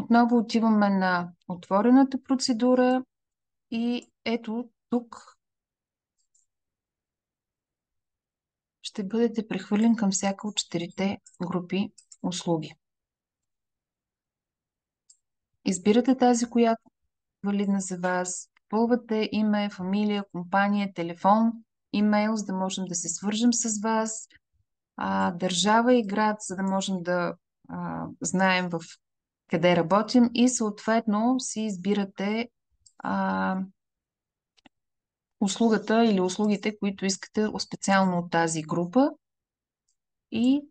Отново отиваме на отворената процедура и ето тук ще бъдете прехвърлен към всяка от четирите групи услуги. Избирате тази, която е валидна за вас, попълвате име, фамилия, компания, телефон, имейл, за да можем да се свържем с вас, държава и град, за да можем да знаем в къде работим и съответно си избирате а, услугата или услугите, които искате специално от тази група и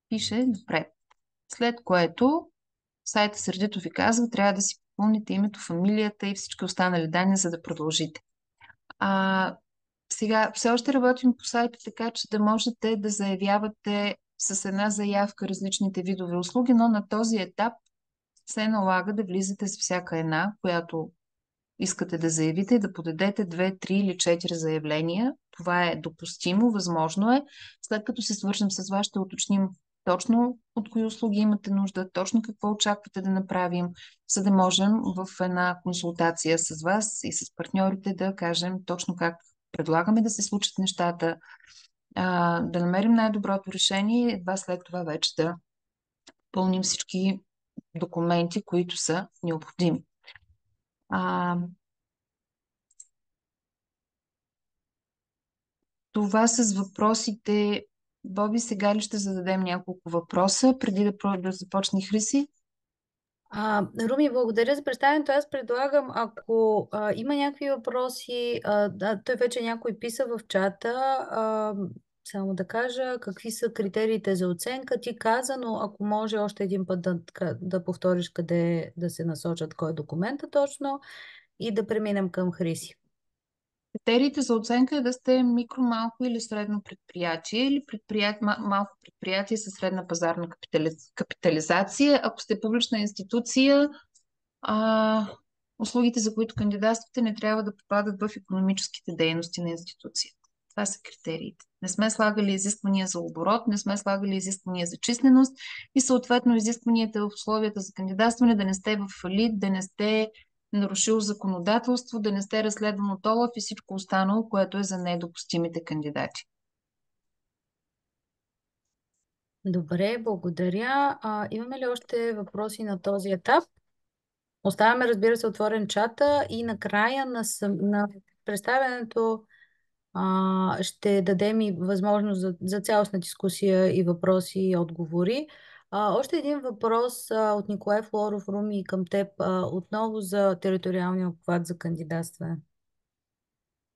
пише напред. След което сайта сърдито ви казва, трябва да си попълните името, фамилията и всички останали данни, за да продължите. Сега все още работим по сайта така, че да можете да заявявате с една заявка различните видове услуги, но на този етап се налага да влизате с всяка една, която искате да заявите и да подадете 2, 3 или 4 заявления. Това е допустимо, възможно е. След като се свържем с вас, ще уточним точно от кои услуги имате нужда, точно какво очаквате да направим, за да можем в една консултация с вас и с партньорите да кажем точно как предлагаме да се случат нещата, да намерим най-доброто решение и едва след това вече да пълним всички документи, които са необходими. А, Това с въпросите. Боби, сега ли ще зададем няколко въпроса, преди да започне Хриси? Руми, благодаря за представянето. Аз предлагам, ако има някакви въпроси, той вече някой писа в чата, само да кажа какви са критериите за оценка. Ти каза, но ако може още един път да повториш къде да се насочат, кой е документа точно и да преминем към Хриси. Критериите за оценка е да сте микро, малко или средно предприятие или малко предприятие със средна пазарна капитализация. Ако сте публична институция, а, услугите, за които кандидатствате, не трябва да попадат в икономическите дейности на институцията. Това са критериите. Не сме слагали изисквания за оборот, не сме слагали изисквания за численост и съответно изискванията в условията за кандидатстване да не сте в фалит, да не сте нарушил законодателство, да не сте разследван от ОЛАФ и всичко останало, което е за недопустимите кандидати. Добре, благодаря. Имаме ли още въпроси на този етап? Оставяме, разбира се, отворен чата и накрая на представянето ще дадем и възможност за цялостна дискусия и въпроси и отговори. Още един въпрос от Николай Флоров, Руми, към теб, отново за териториалния обхват за кандидатстване.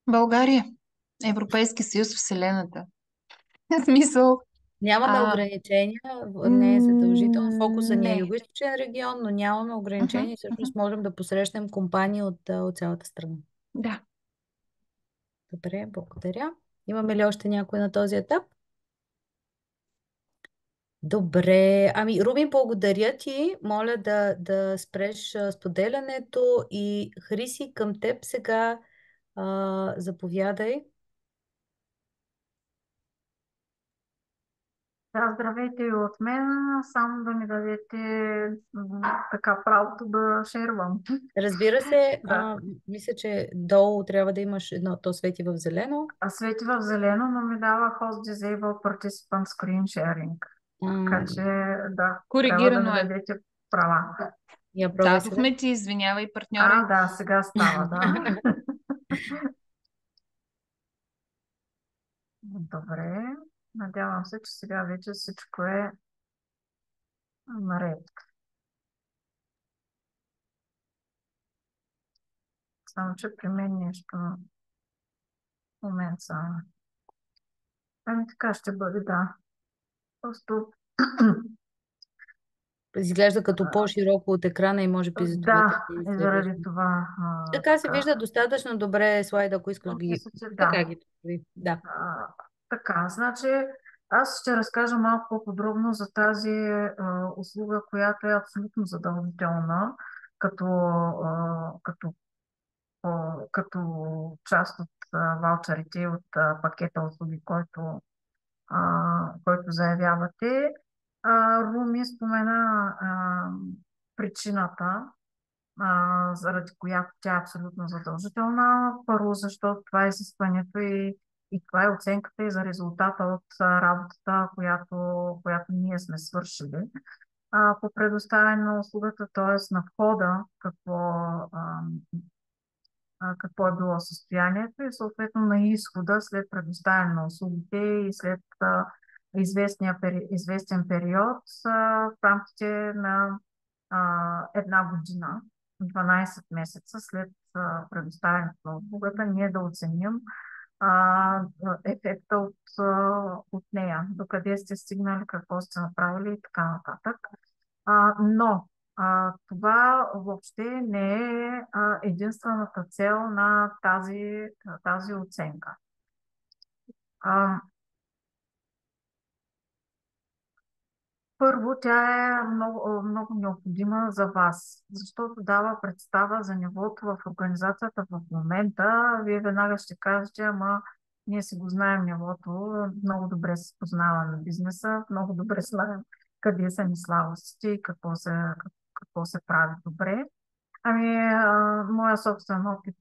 България, Европейски съюз, Вселената. В смисъл, Нямаме а, ограничения, не е задължително. Фокуса ни е не. югоизточен регион, но нямаме ограничения и всъщност можем да посрещнем компании от цялата страна. Да. Добре, благодаря. Имаме ли още някой на този етап? Добре. Рубин, благодаря ти. Моля да спреш споделянето и Хриси, към теб сега заповядай. Да, здравейте и от мен. Само да ми дадете така правото да шервам. Разбира се, Да. мисля, че долу трябва да имаш едно, то свети в зелено. А свети в зелено, но ми дава Host Disable Participant Screen Sharing. Така че, да, трябва да ми Коригирано е. дадете права. Я пробвай сега. Дадохме ти, извинявай, партньоре. Да, сега става, да. Добре. Надявам се, че сега вече всичко е наред. Само, че при мен нещо в момент само. Така ще бъде, да. Просто Изглежда като по-широко от екрана и може би за това да, така и изглежда. заради това Така се така. вижда достатъчно добре слайда, ако искаш ги. Мисля, че Така да. ги прави. Да. Така, значи аз ще разкажа малко по-подробно за тази услуга, която е абсолютно задължителна като, като част от ваучерите и от пакета услуги, който заявявате. Руми спомена причината, заради която тя е абсолютно задължителна. Първо, защото това е изискването и това е оценката и за резултата от работата, която ние сме свършили по предоставяне на услугата, т.е. на входа, какво е било състоянието и съответно на изхода след предоставяне на услугите и след известен период в рамките на една година, 12 месеца след предоставянето на услугата, ние да оценим ефекта от нея, докъде сте стигнали, какво сте направили и така нататък. Но това въобще не е единствената цел на тази оценка. Първо, тя е много, много необходима за вас, защото дава представа за нивото в организацията в момента. Вие веднага ще кажете, ама ние си го знаем нивото, много добре се познаваме бизнеса, много добре знаем къде са ни слабостите и какво се прави добре. Моя собствен опит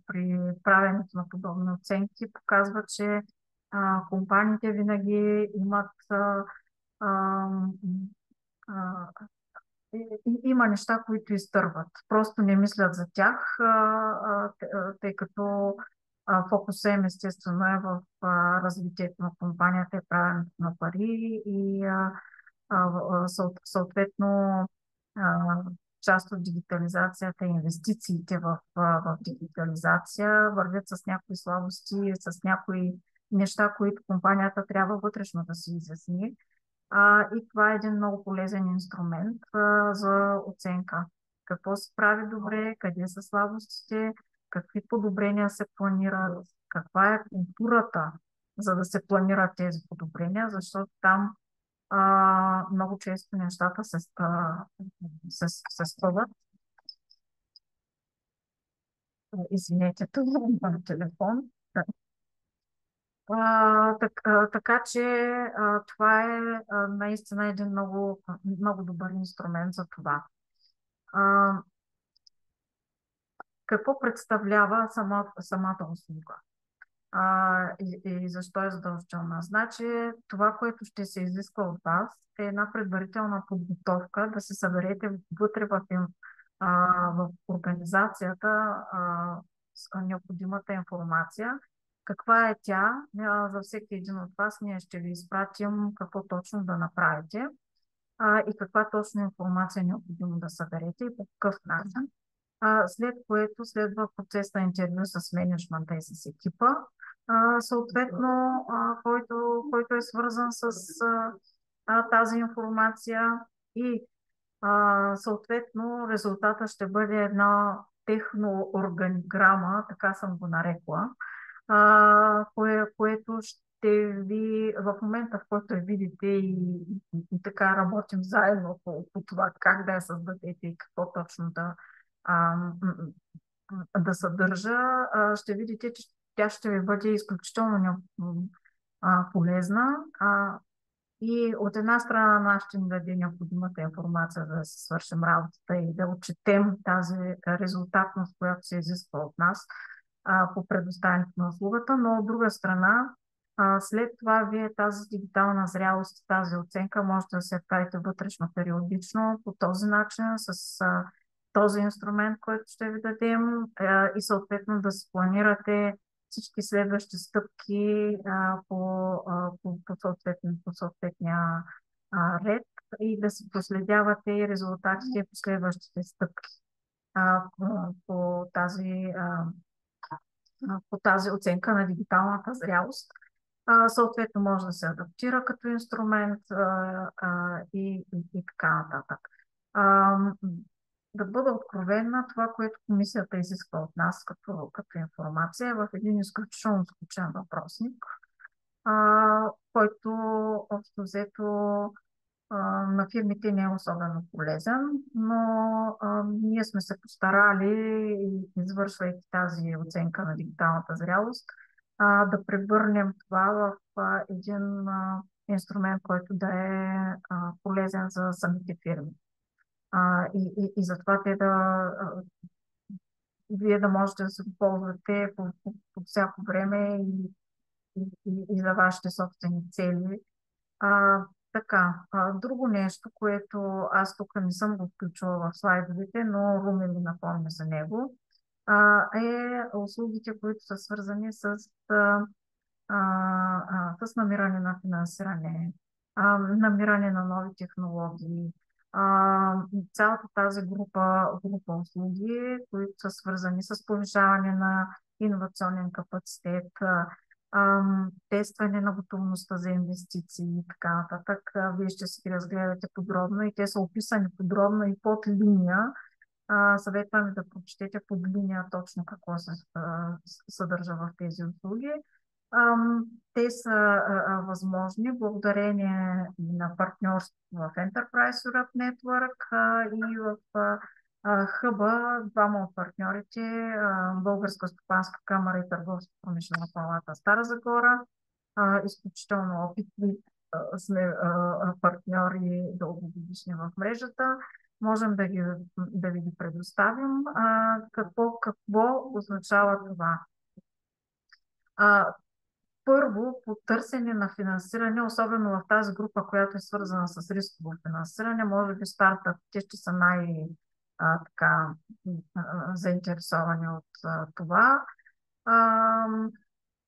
при правенето на подобни оценки показва, че компаниите винаги имат а, а, има неща, които изтърват. Просто не мислят за тях, тъй като фокуса им естествено е в развитието на компанията и правенето на пари и съответно а, част от дигитализацията и инвестициите в дигитализация вървят с някои слабости, с някои неща, които компанията трябва вътрешно да се изясни. И това е един много полезен инструмент за оценка. Какво се прави добре, къде са слабостите, какви подобрения се планират, каква е културата, за да се планират тези подобрения, защото там много често нещата се спъват. Извинете, това на телефон. Така че това е наистина един много, много добър инструмент за това. Какво представлява самата услуга? И защо е задължителна? Значи, това, което ще се изисква от вас, е една предварителна подготовка, да се съберете вътре в организацията с необходимата информация. Каква е тя? За всеки един от вас ние ще ви изпратим какво точно да направите и каква точно информация е необходимо да съберете и по какъв начин. След което следва процес на интервю с менеджмента и с екипа, съответно, който е свързан с тази информация и съответно резултата ще бъде една техноорганиграма, така съм го нарекла, което ще ви, в момента, в който я видите и така работим заедно по това как да я създадете и какво точно а, да съдържа, ще видите, че тя ще ви бъде изключително полезна. И от една страна нас ще ни даде необходимата информация да си свършим работата и да отчетем тази резултатност, която се изисква от нас по предоставянето на услугата, но от друга страна, след това вие тази дигитална зрялост, тази оценка можете да се правите вътрешно периодично по този начин, с този инструмент, който ще ви дадем и съответно да се планирате всички следващи стъпки по съответния ред и да се проследявате и резултатите по следващите стъпки по тази оценка на дигиталната зрялост. Съответно може да се адаптира като инструмент и така нататък. Да бъда откровенна, това, което комисията изисква от нас като информация е в един изключително скучен въпросник, който общо взето на фирмите не е особено полезен, но ние сме се постарали, извършвайки тази оценка на дигиталната зрялост, да превърнем това в един инструмент, който да е полезен за самите фирми. И затова вие да можете да се го ползвате по всяко време и за вашите собствени цели. А, така, друго нещо, което аз тук не съм го включила в слайдовете, но Румен ми напомня за него, е услугите, които са свързани с намиране на финансиране, намиране на нови технологии, цялата тази група услуги, които са свързани с повишаване на иновационен капацитет, тестване на готовността за инвестиции и така нататък. Вие ще си ги разгледате подробно и те са описани подробно и под линия. Съветвам ви да прочетете под линия точно какво се съдържа в тези услуги. Те са възможни благодарение на партньорство в Enterprise Europe Network и в хъба двама от партньорите, Българска стопанска камара и Търговска промишлена палата Стара Загора. Изключително опитни сме партньори дългогодишни в мрежата. Можем да ви ги предоставим. Какво означава това? Първо, по търсене на финансиране, особено в тази група, която е свързана с рисково финансиране, може би стартъпите ще са заинтересовани от това.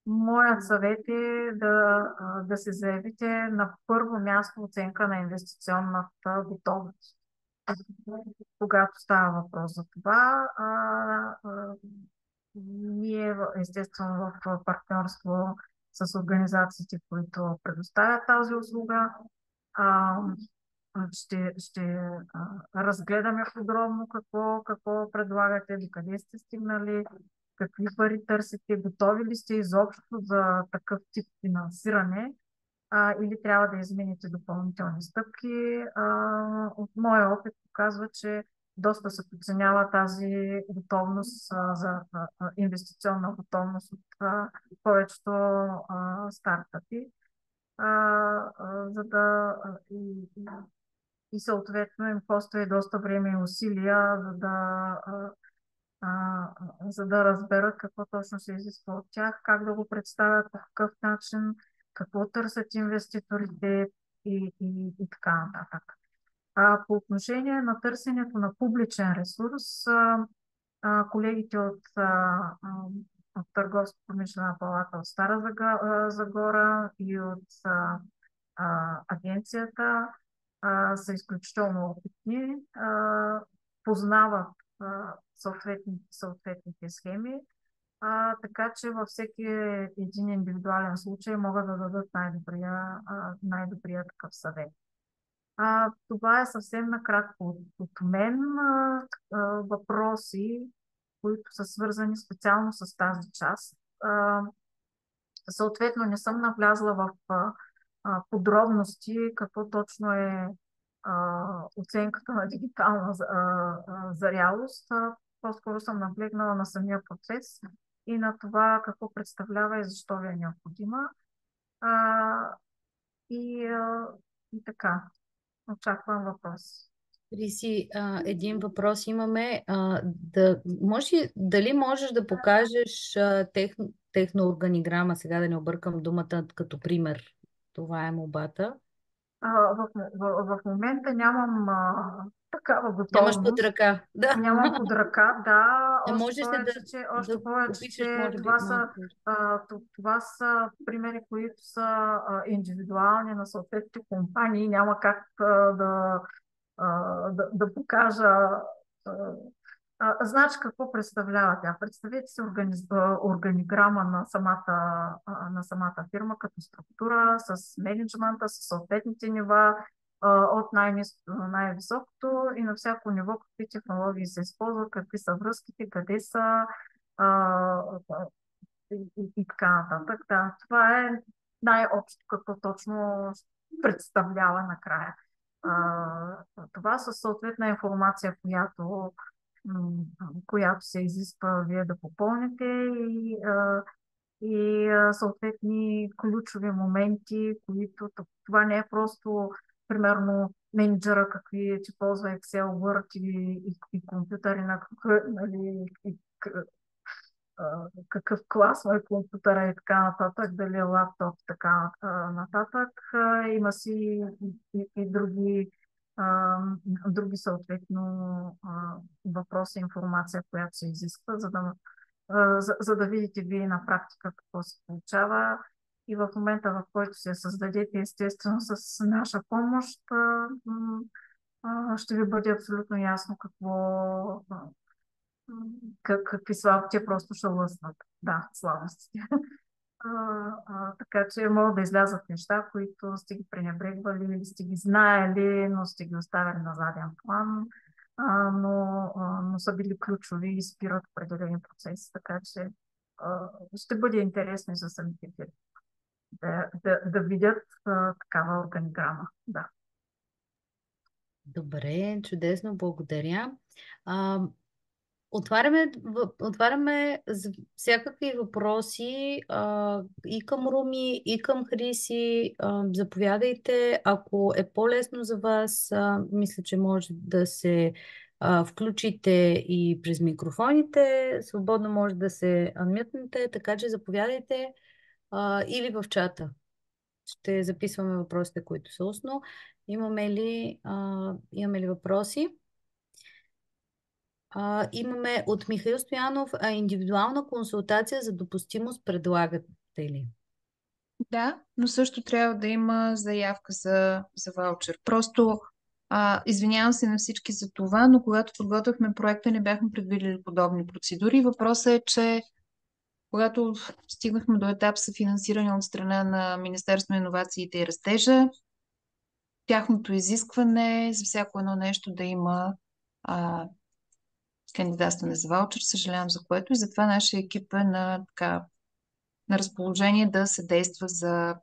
Моят съвет е да се заявите на първо място оценка на инвестиционната готовност. Когато става въпрос за това, ние естествено в партньорство с организациите, които предоставят тази услуга, ще разгледаме подробно какво предлагате, докъде сте стигнали, какви пари търсите, готови ли сте изобщо за такъв тип финансиране, или трябва да измените допълнителни стъпки. От моя опит показва, че доста се подценява тази готовност за инвестиционна готовност от повечето стартъпи, за да и съответно им коства и доста време и усилия, за да разберат какво точно се изисква от тях, как да го представят, по какъв начин, какво търсят инвеститорите и така нататък. По отношение на търсенето на публичен ресурс, колегите от Търговска промишлена палата от Стара Загора и от агенцията са изключително опитни, познават съответните схеми, така че във всеки един индивидуален случай могат да дадат най-добрия такъв съвет. Това е съвсем накратко от мен. Въпроси, които са свързани специално с тази част. Съответно, не съм навлязла в подробности какво точно е оценката на дигитална зрялост. По-скоро съм наблегнала на самия процес и на това какво представлява и защо ви е необходима. И така, очаквам въпрос. Криси, един въпрос имаме. Дали можеш да покажеш техноорганиграма, сега да не объркам думата, като пример? Това е молбата. В момента нямам такава Нямаш готовност. под ръка. Да. Нямам под ръка, да. Можеш ли Още повече, опишеш, че може би, това са примери, които са индивидуални на съответните компании. Няма как да покажа. Значи какво представлява тя? Представете си органиграма на самата фирма като структура, с менеджмента, с съответните нива, от най-ниско до най-високото и на всяко ниво какви технологии се използват, какви са връзките, къде са и така нататък. Да, това е най-общо какво точно представлява накрая. Това със съответна информация, която се изисква вие да попълните и съответни ключови моменти, които това не е просто примерно менеджера какви, че ползва Excel, Word и компютъри нали, какъв клас му е компютъра и така нататък, дали е лаптоп и така нататък. Има си и други съответно въпроси, информация, която се изисква, за да видите вие на практика какво се получава. И в момента, в който се създадете, естествено, с наша помощ, ще ви бъде абсолютно ясно какви слабости просто ще лъснат. Да, слабостите. Така че могат да излязат неща, които сте ги пренебрегвали или сте ги знаели, но сте ги оставили на заден план, но са били ключови и спират определени процеси. Така че ще бъде интересно и за самите фирми да видят такава органиграма. Да. Добре, чудесно, благодаря. Отваряме всякакви въпроси и към Руми, и към Хриси. Заповядайте. Ако е по-лесно за вас, мисля, че може да се включите и през микрофоните. Свободно може да се анмютнете, така че заповядайте или в чата. Ще записваме въпросите, които са устно. Имаме ли въпроси? Имаме от Михаил Стоянов, индивидуална консултация за допустимост предлагате ли? Да, но също трябва да има заявка за ваучер. Просто извинявам се на всички за това, но когато подготвяхме проекта, не бяхме предвидели подобни процедури. Въпросът е, че когато стигнахме до етап съфинансиране от страна на Министерството на иновациите и растежа, тяхното изискване за всяко едно нещо да има кандидатстване за ваучер, съжалявам за което, и затова нашия екип е на разположение да се действа за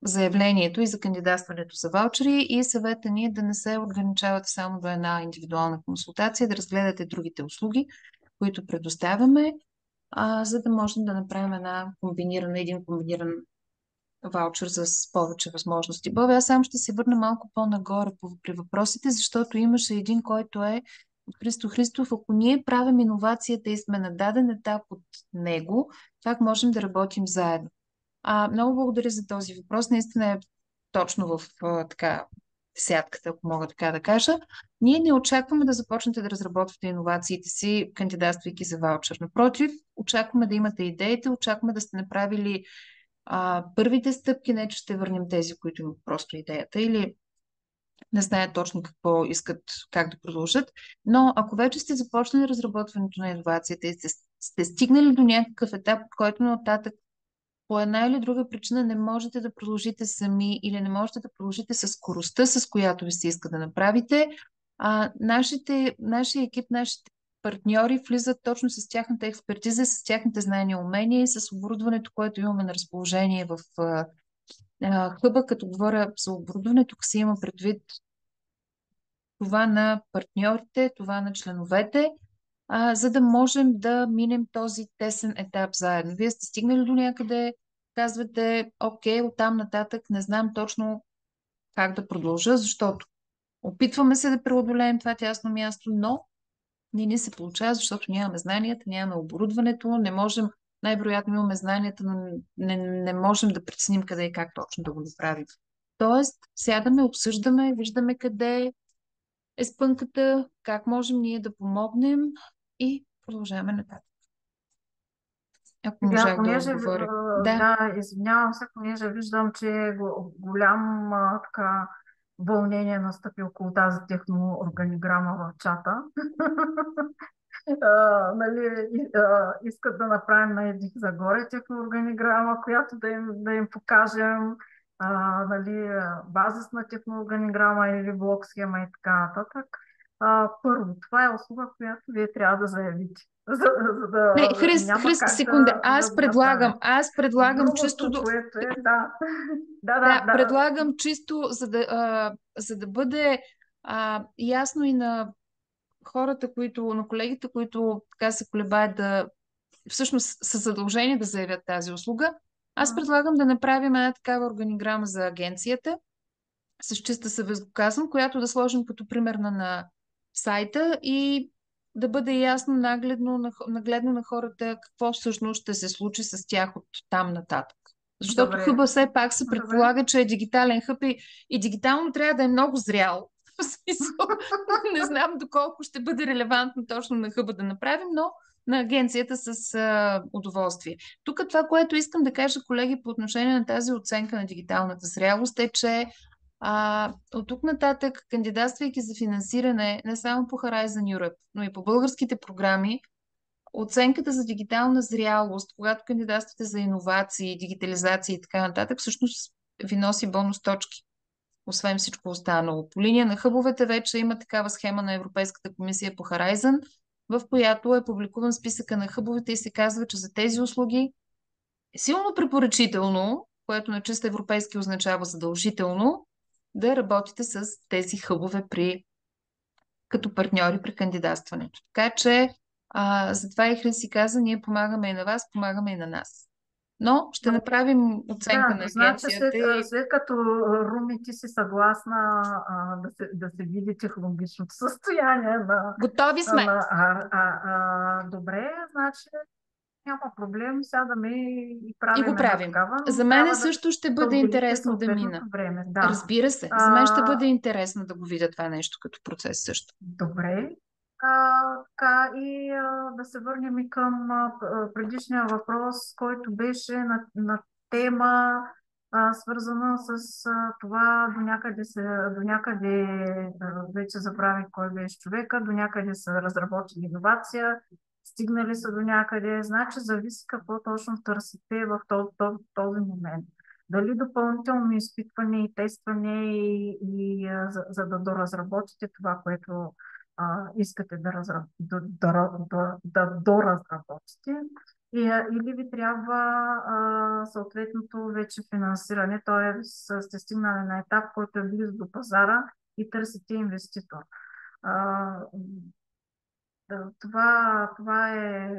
заявлението и за кандидатстването за ваучери, и съвета ни е да не се ограничавате само до една индивидуална консултация, да разгледате другите услуги, които предоставяме, за да можем да направим един комбиниран ваучер с повече възможности. Боби, аз само ще се върна малко по-нагоре при въпросите, защото имаше един, който е от Христо Христов. Ако ние правим иновацията и сме на даден етап от него, как можем да работим заедно? Много благодаря за този въпрос. Наистина е точно в десятката, ако мога така да кажа. Ние не очакваме да започнете да разработвате иновациите си, кандидатствайки за ваучер. Напротив, очакваме да имате идеите, очакваме да сте направили първите стъпки, не че ще върнем тези, които имат просто идеята или не знаят точно какво искат, как да продължат. Но ако вече сте започнали разработването на иновацията и сте стигнали до някакъв етап, от който нататък по една или друга причина не можете да продължите сами или не можете да продължите с скоростта, с която ви се иска да направите, нашия екип, нашите партньори влизат точно с тяхната експертиза, с тяхните знания и умения и с оборудването, което имаме на разположение в хъба. Като говоря за оборудването, тук се има предвид това на партньорите, това на членовете, за да можем да минем този тесен етап заедно. Вие сте стигнали до някъде, казвате, окей, оттам нататък не знам точно как да продължа, защото опитваме се да преодолеем това тясно място, но не се получава, защото нямаме знанията, нямаме оборудването, не можем, най-вероятно имаме знанията, но не можем да преценим къде и как точно да го направим. Тоест, сядаме, обсъждаме, виждаме къде е спънката, как можем ние да помогнем и продължаваме нататък. Ако Сега, можах да отговоря. да, извинявам се, понеже виждам, че голям вълнение настъпи около тази техноорганиграма в чата. Нали, искат да направим на един загоре техноорганиграма, която да им покажем, нали, базисна техноорганиграма или блок схема и така нататък. Първо, това е услуга, която вие трябва да заявите. За да няма как секунда. да го направим. Аз предлагам Другото, чисто което е, да. предлагам чисто, за да бъде ясно и на хората, на колегите, които така се колебаят да всъщност са задължени да заявят тази услуга. Аз предлагам да направим една такава органиграма за агенцията, с чиста съвест го казвам, която да сложим като примерна на сайта и да бъде ясно нагледно на хората какво всъщност ще се случи с тях от там нататък. Защото Добре, хъба все пак се добре. предполага, че е дигитален хъб и дигитално трябва да е много зрял. В смисъл, не знам доколко ще бъде релевантно точно на хъба да направим, но на агенцията с удоволствие. Тук това, което искам да кажа, колеги, по отношение на тази оценка на дигиталната зрялост е, че от тук нататък, кандидатствайки за финансиране не само по Horizon Europe, но и по българските програми, оценката за дигитална зрялост, когато кандидатствате за иновации, дигитализация и така нататък, всъщност ви носи бонус точки, освен всичко останало. По линия на хъбовете вече има такава схема на Европейската комисия по Horizon, в която е публикуван списъка на хъбовете и се казва, че за тези услуги е силно препоръчително, което на чист европейски означава задължително, да работите с тези хъбове като партньори при кандидатстването. Така че затова и Хриси каза, ние помагаме и на вас, помагаме и на нас. Но ще направим оценка Да, на значи агенцията и след като Руми ти си съгласна да се види технологичното състояние готови сме. добре, значи няма проблем, сядаме и И правим го една правим. такава, За но мен трябва също ще да бъде отделите интересно да съответното мина. време. Да. Разбира се, за мен ще бъде интересно да го видя това нещо като процес също. Добре. Така, и да се върнем и към предишния въпрос, който беше на тема, свързана с това до някъде вече забравих кой беше човека, до някъде са разработили иновация, стигнали са до някъде, значи зависи какво точно търсите в този момент. Дали допълнително изпитване и тестване за да доразработите това, което искате да доразработите, или ви трябва съответното вече финансиране, т.е. сте стигнали на етап, който е близо до пазара и търсите инвеститор. Това е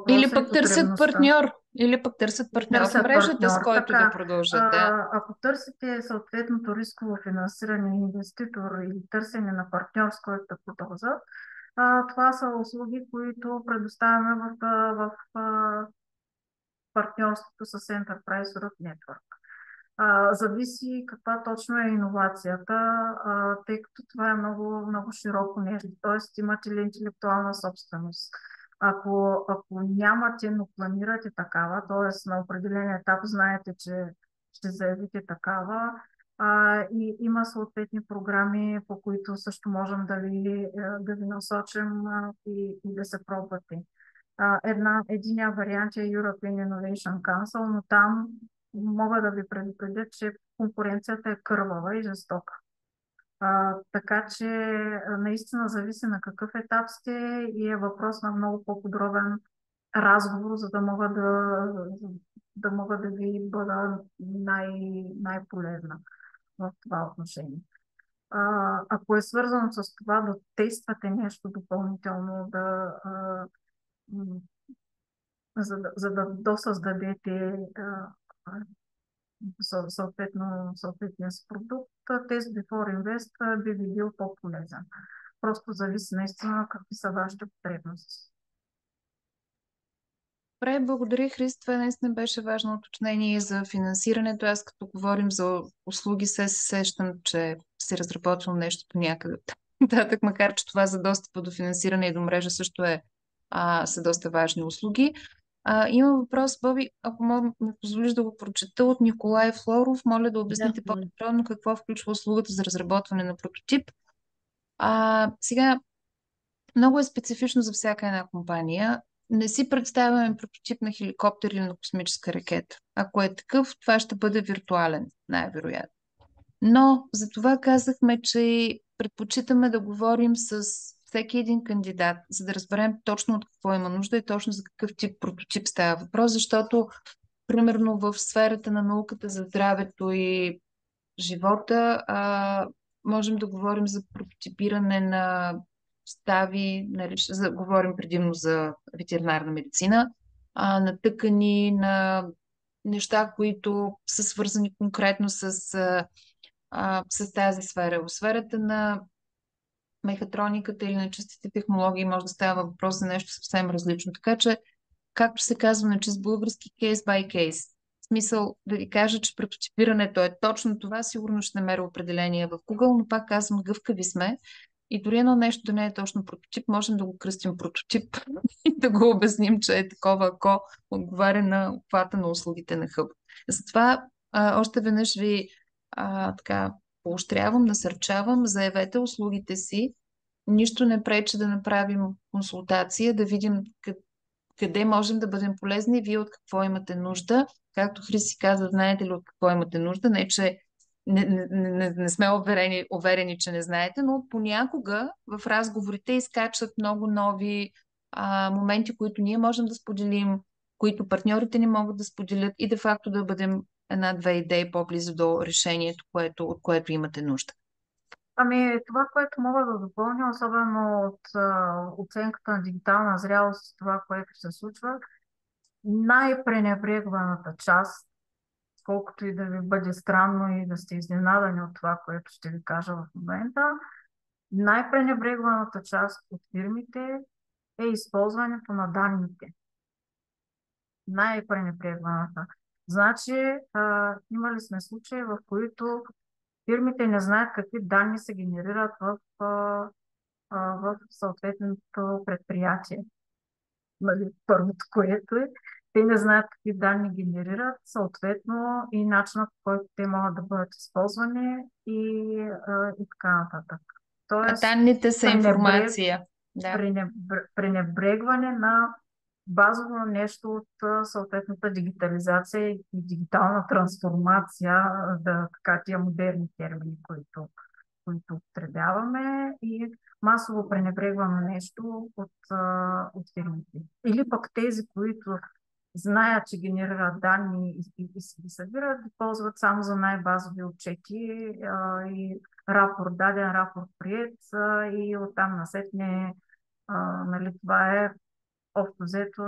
Или въпроса и пък търсят потребността. партньор. Или пък търсят партньор в Търсят мрежата, с партньор. който да Така, продължат. Да. ако търсите съответното рисково финансиране, инвеститор или търсене на партньор, с който да продължат, това са услуги, които предоставяме в партньорството с Enterprise Europe Network. Зависи каква точно е иновацията, тъй като това е много, много широко нещо. Т.е. имате ли интелектуална собственост? Ако нямате, но планирате такава, т.е. на определен етап знаете, че ще заявите такава, и има съответни програми, по които също можем да ви насочим и да се пробвате. Единия вариант е European Innovation Council, но там мога да ви предупредя, че конкуренцията е кървава и жестока. Така че наистина зависи на какъв етап сте и е въпрос на много по-подробен разговор, за да мога да ви бъда най-полезна в това отношение. Ако е свързано с това да тествате нещо допълнително, за да досъздадете съответния си продукт, Test Before Invest би ви бил по-полезен. Просто зависи наистина какви са вашите потребности. Добре, благодаря, Христо. Това наистина беше важно уточнение за финансирането. Аз като говорим за услуги, се сещам, че се разработвам нещо по някъде нататък, макар че това за достъпа до финансиране и до мрежа също са доста важни услуги. Има въпрос, Боби, ако ми позволиш да го прочета от Николай Флоров. Моля да обясните по-подробно какво включва услугата за разработване на прототип. Сега, много е специфично за всяка една компания. Не си представяме прототип на хеликоптер или на космическа ракета. Ако е такъв, това ще бъде виртуален, най-вероятно. Но за това казахме, че предпочитаме да говорим с всеки един кандидат, за да разберем точно от какво има нужда и точно за какъв тип прототип става въпрос, защото, примерно, в сферата на науката за здравето и живота, можем да говорим за прототипиране на стави, говорим предимно за ветеринарна медицина, на тъкани, на неща, които са свързани конкретно с с тази сфера. В сферата на мехатрониката или на чистите технологии може да става въпрос за нещо съвсем различно. Така че, както се казва на чист български, кейс by кейс. В смисъл да ви кажа, че прототипирането е точно това, сигурно ще намеря определение в Google, но пак казвам, гъвкави сме. И дори едно нещо да не е точно прототип, можем да го кръстим прототип и да го обясним, че е такова, ако отговаря на обхвата на услугите на хъб. Затова още веднъж ви така поощрявам, насърчавам, заявете услугите си. Нищо не пречи да направим консултация, да видим къде можем да бъдем полезни, вие от какво имате нужда. Както Хриси каза, знаете ли от какво имате нужда? Не, че не сме уверени, че не знаете, но понякога в разговорите изкачват много нови моменти, които ние можем да споделим, които партньорите ни могат да споделят и де-факто да бъдем една-две идеи по-близо до решението, от което имате нужда. Ами, това, което мога да допълня, особено от оценката на дигитална зрялост, това, което се случва, най-пренебрегваната част, колкото и да ви бъде странно и да сте изненадани от това, което ще ви кажа в момента, най-пренебрегваната част от фирмите е използването на данните. Най-пренебрегваната. Значи, имали сме случаи, в които фирмите не знаят какви данни се генерират в съответното предприятие. Нали, първото, което е, те не знаят какви данни генерират, съответно и начинът, по който те могат да бъдат използвани и така нататък. А Тоест, данните са информация. Да. пренебрегване на базово нещо от съответната дигитализация и дигитална трансформация, така тия модерни термини, които употребяваме и масово пренебрегваме нещо от фирмите. Или пък тези, които знаят, че генерират данни и си ги събират, ги ползват само за най-базови отчети и даден рапорт прият и оттам насетне нали, това е общо взето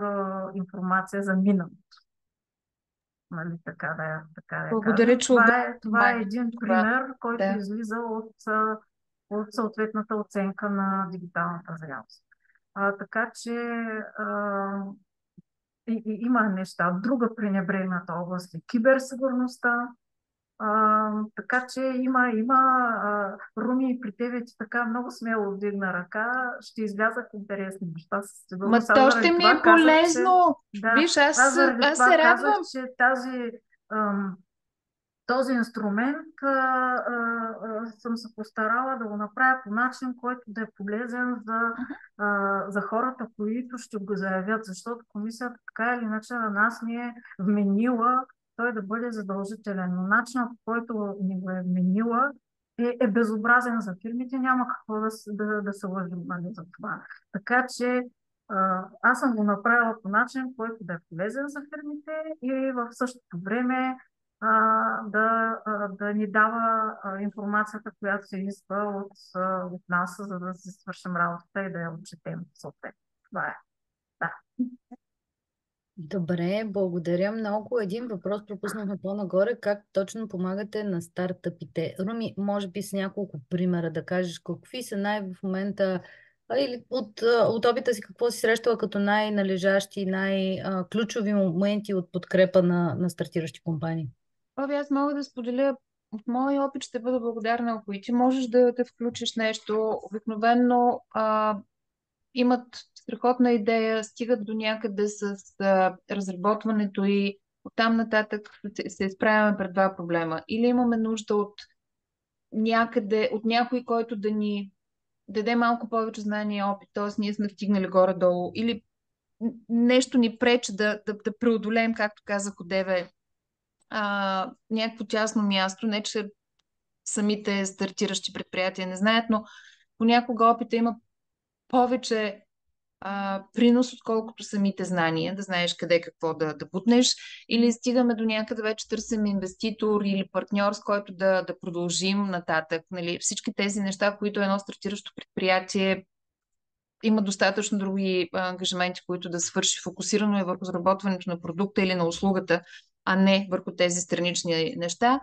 информация за миналото. Нали, така да я Благодаря, кажа. че Това е един пример, който да. излиза от съответната оценка на дигиталната зрялост. Така че има неща. Друга пренебрегната област е киберсигурността. Така че има Руми и при тебе, че така много смело вдигна ръка, ще излязат интересни неща. Ма то ще ми е полезно. Виж, аз се казах, радвам. че този инструмент съм се постарала да го направя по начин, който да е полезен за хората, които ще го заявят, защото комисията така или иначе на нас ни е вменила той да бъде задължителен. Но начинът, по който ни го е вменила, е безобразен за фирмите, няма какво да се лъжим за това. Така че аз съм го направила по начин, който да е полезен за фирмите и в същото време да ни дава информацията, която се иска от нас, за да си свършим работата и да я отчетем съответно. Това е. Да. Добре, благодаря много. Един въпрос пропуснахме по-нагоре. Как точно помагате на стартъпите? Руми, може би с няколко примера да кажеш какви са в момента или от опита си какво си срещала като най-належащи, най-ключови моменти от подкрепа на стартиращи компании? Аз мога да споделя от моя опит, ще бъда благодарна, ако и ти можеш да включиш нещо. Обикновено имат страхотна идея, стигат до някъде с разработването и оттам нататък се изправяме пред два проблема. Или имаме нужда от някъде, от някой, който да ни даде малко повече знание и опит, т.е. ние сме стигнали горе-долу, или нещо ни пречи да преодолеем, както казах одеве, някакво тясно място, не че самите стартиращи предприятия не знаят, но понякога опита има повече принос, отколкото самите знания, да знаеш къде какво да бутнеш, или стигаме до някъде вече търсим инвеститор или партньор, с който да продължим нататък. Нали? Всички тези неща, които едно стартиращо предприятие има достатъчно други ангажименти, които да свърши. Фокусирано е върху разработването на продукта или на услугата, а не върху тези странични неща.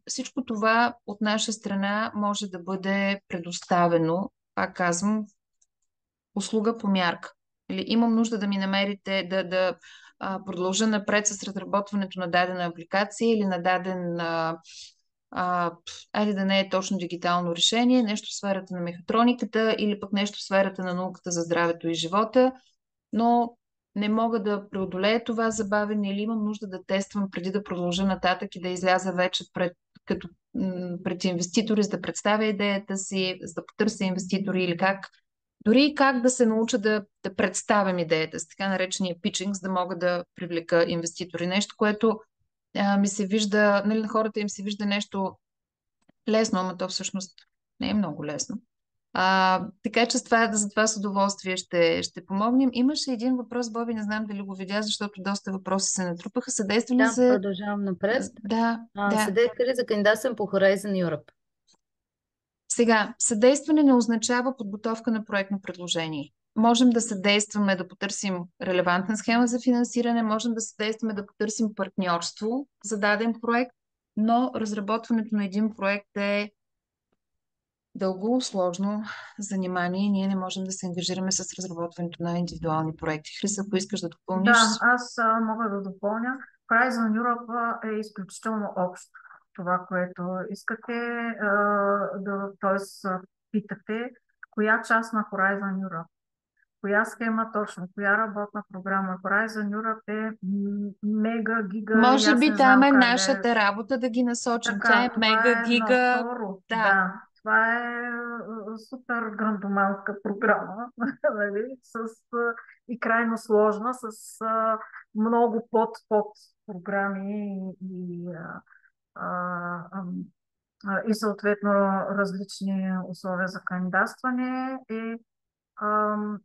Всичко това от наша страна може да бъде предоставено, пак казвам, услуга по мярка. Или имам нужда да ми намерите да продължа напред с разработването на дадена апликация или на даден, айде да не е точно дигитално решение, нещо в сферата на мехатрониката или пък нещо в сферата на науката за здравето и живота, но не мога да преодолея това забавене или имам нужда да тествам преди да продължа нататък и да изляза вече пред инвеститори, за да представя идеята си, за да потърся инвеститори или дори как да се науча да представям идеята с така наречения питчинг, за да мога да привлека инвеститори. Нещо, което ми се вижда, нали, на хората им се вижда нещо лесно, ама то всъщност не е много лесно. Така че за това с удоволствие ще помогнем. Имаше един въпрос, Боби, не знам дали го видя, защото доста въпроси се натрупаха. Съдейства ли Да, за... продължавам напред. Да. Съдейства ли за кандидатстване по Horizon Europe? Сега, съдействане не означава подготовка на проектно предложение. Можем да съдействаме да потърсим релевантна схема за финансиране, можем да съдействаме да потърсим партньорство за даден проект, но разработването на един проект е дълго, сложно занимание и ние не можем да се ангажираме с разработването на индивидуални проекти. Хриса, ако искаш да допълниш. Да, аз мога да допълня. Horizon Europe е изключително общо. Това, което искате, т.е. питате, коя част на Horizon Europe, коя схема точно, коя работна програма. Horizon Europe е мега, гига и Може аз би не там знам е как да е. нашата работа да ги насочим. Тя Така, е това мега, е едно. гига. Второ, Да, да, това е супер грандоманска програма, нали, и крайно сложна, с много под програми а, ам, и съответно различни условия за кандидатстване. Ам,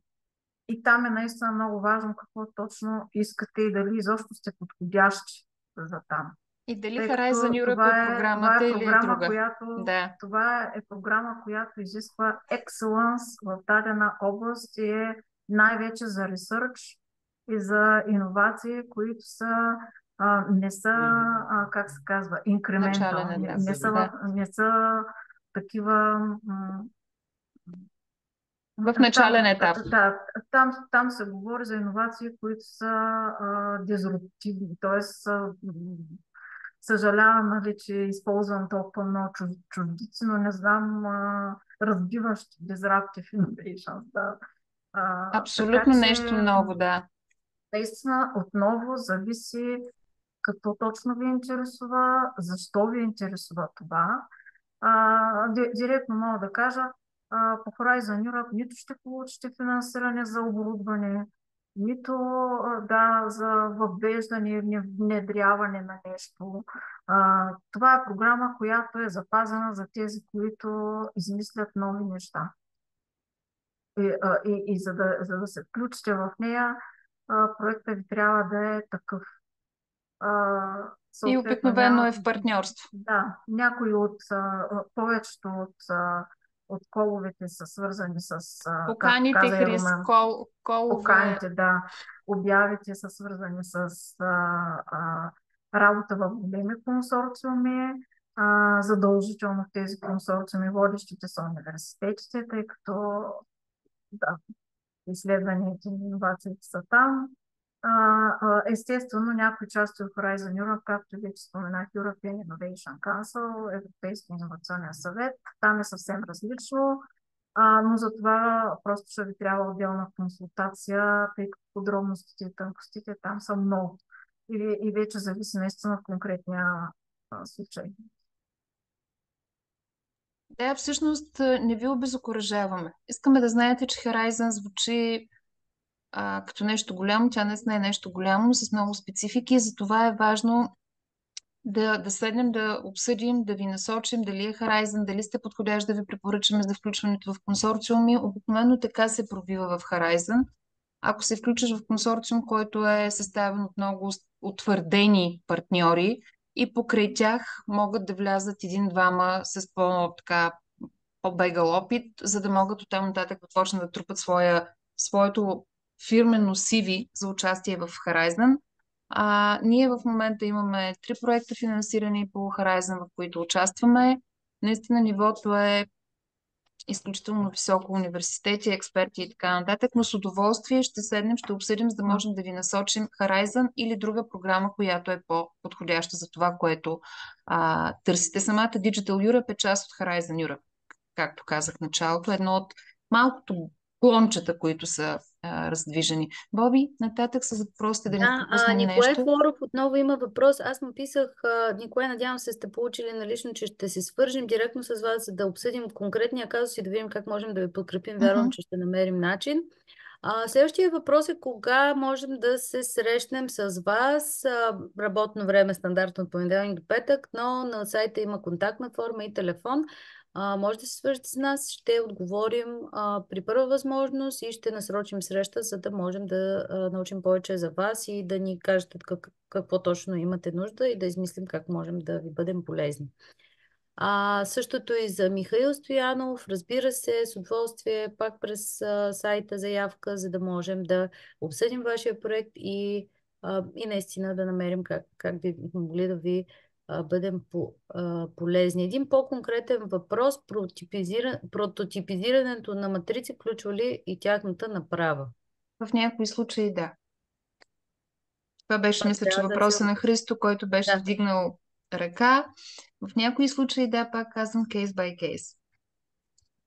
и там е наистина много важно какво точно искате и дали изобщо сте подходящи за там. и дали Тъй Horizon като Europe е това програмата е или е програма, друга. която, Да, това е програма, която изисква excellence в дадена област и е най-вече за ресърч и за иновации, които не са, как се казва, начален incremental, етап. Да. не са такива. В Там, начален етап. да, там се говори за иновации, които са дизруптивни, т.е. Съжалявам, нали, че използвам толкова много чуждици, но не знам, разбиващи disruptive innovations. Да. Така Абсолютно че, нещо ново, да. наистина, отново зависи какво точно ви интересува, защо ви интересува това. Директно мога да кажа, по Horizon Europe нито ще получите финансиране за оборудване, нито за въвеждане и внедряване на нещо. Това е програма, която е запазена за тези, които измислят нови неща. И за да се включите в нея, проектът ви трябва да е такъв. И Съответно, обикновено е в партньорство. да, повечето от коловете са свързани с, както Поканите, каза и Хрис, Румен, колове. поканите, да, обявите са свързани с а, работа в големи консорциуми. Задължително в тези консорциуми водещите са университетите, тъй като да, изследванията и иновациите са там. Естествено, някои части от Horizon Europe, както вече споменах, European Innovation Council, Европейски инновационен съвет, там е съвсем различно, но за това просто ще ви трябва отделна консултация, тъй като подробностите и тънкостите там са много. И вече зависи наистина от конкретния случай. Да, всъщност не ви обезокуражаваме. Искаме да знаете, че Horizon звучи като нещо голямо. Тя не е нещо голямо, но с много специфики. И затова е важно да седнем, да обсъдим, да ви насочим дали е Horizon, дали сте подходящ да ви препоръчаме за включването в консорциуми. Обикновено така се пробива в Horizon. Ако се включиш в консорциум, който е съставен от много утвърдени партньори и покрай тях могат да влязат един-двама с по-бегал опит, за да могат оттам нататък да почнат да трупат своето фирмено CV за участие в Horizon. Ние в момента имаме 3 проекта финансирани по Horizon, в които участваме. Наистина нивото е изключително високо, университети, експерти и така нататък, но с удоволствие ще седнем, ще обсъдим, за да можем да ви насочим Horizon или друга програма, която е по-подходяща за това, което търсите. Самата Digital Europe е част от Horizon Europe, както казах в началото, едно от малкото клончета, които са раздвижени. Боби, нататък с въпросите да не Да, пропуснем Николай нещо. Флоров отново има въпрос. Аз му писах, Николай, надявам се сте получили налично, че ще се свържим директно с вас, за да обсъдим конкретния казус и да видим как можем да ви подкрепим. Вярвам, Мгм. че ще намерим начин. Следващия въпрос е кога можем да се срещнем с вас. Работно време стандартно от понеделник до петък, но на сайта има контактна форма и телефон. Може да се свържете с нас, ще отговорим при първа възможност и ще насрочим среща, за да можем да научим повече за вас и да ни кажете какво точно имате нужда и да измислим как можем да ви бъдем полезни. Същото и за Михаил Стоянов, разбира се, с удоволствие, пак през сайта заявка, за да можем да обсъдим вашия проект и наистина да намерим как би могли да ви бъдем полезни. Един по-конкретен въпрос, прототипизирането на матрици включва ли и тяхната направа? В някои случаи да. Това беше, Това мисля, че трябва да се... въпроса на Христо, който беше Да, вдигнал ръка. В някои случаи, да, пак казвам, кейс бай кейс.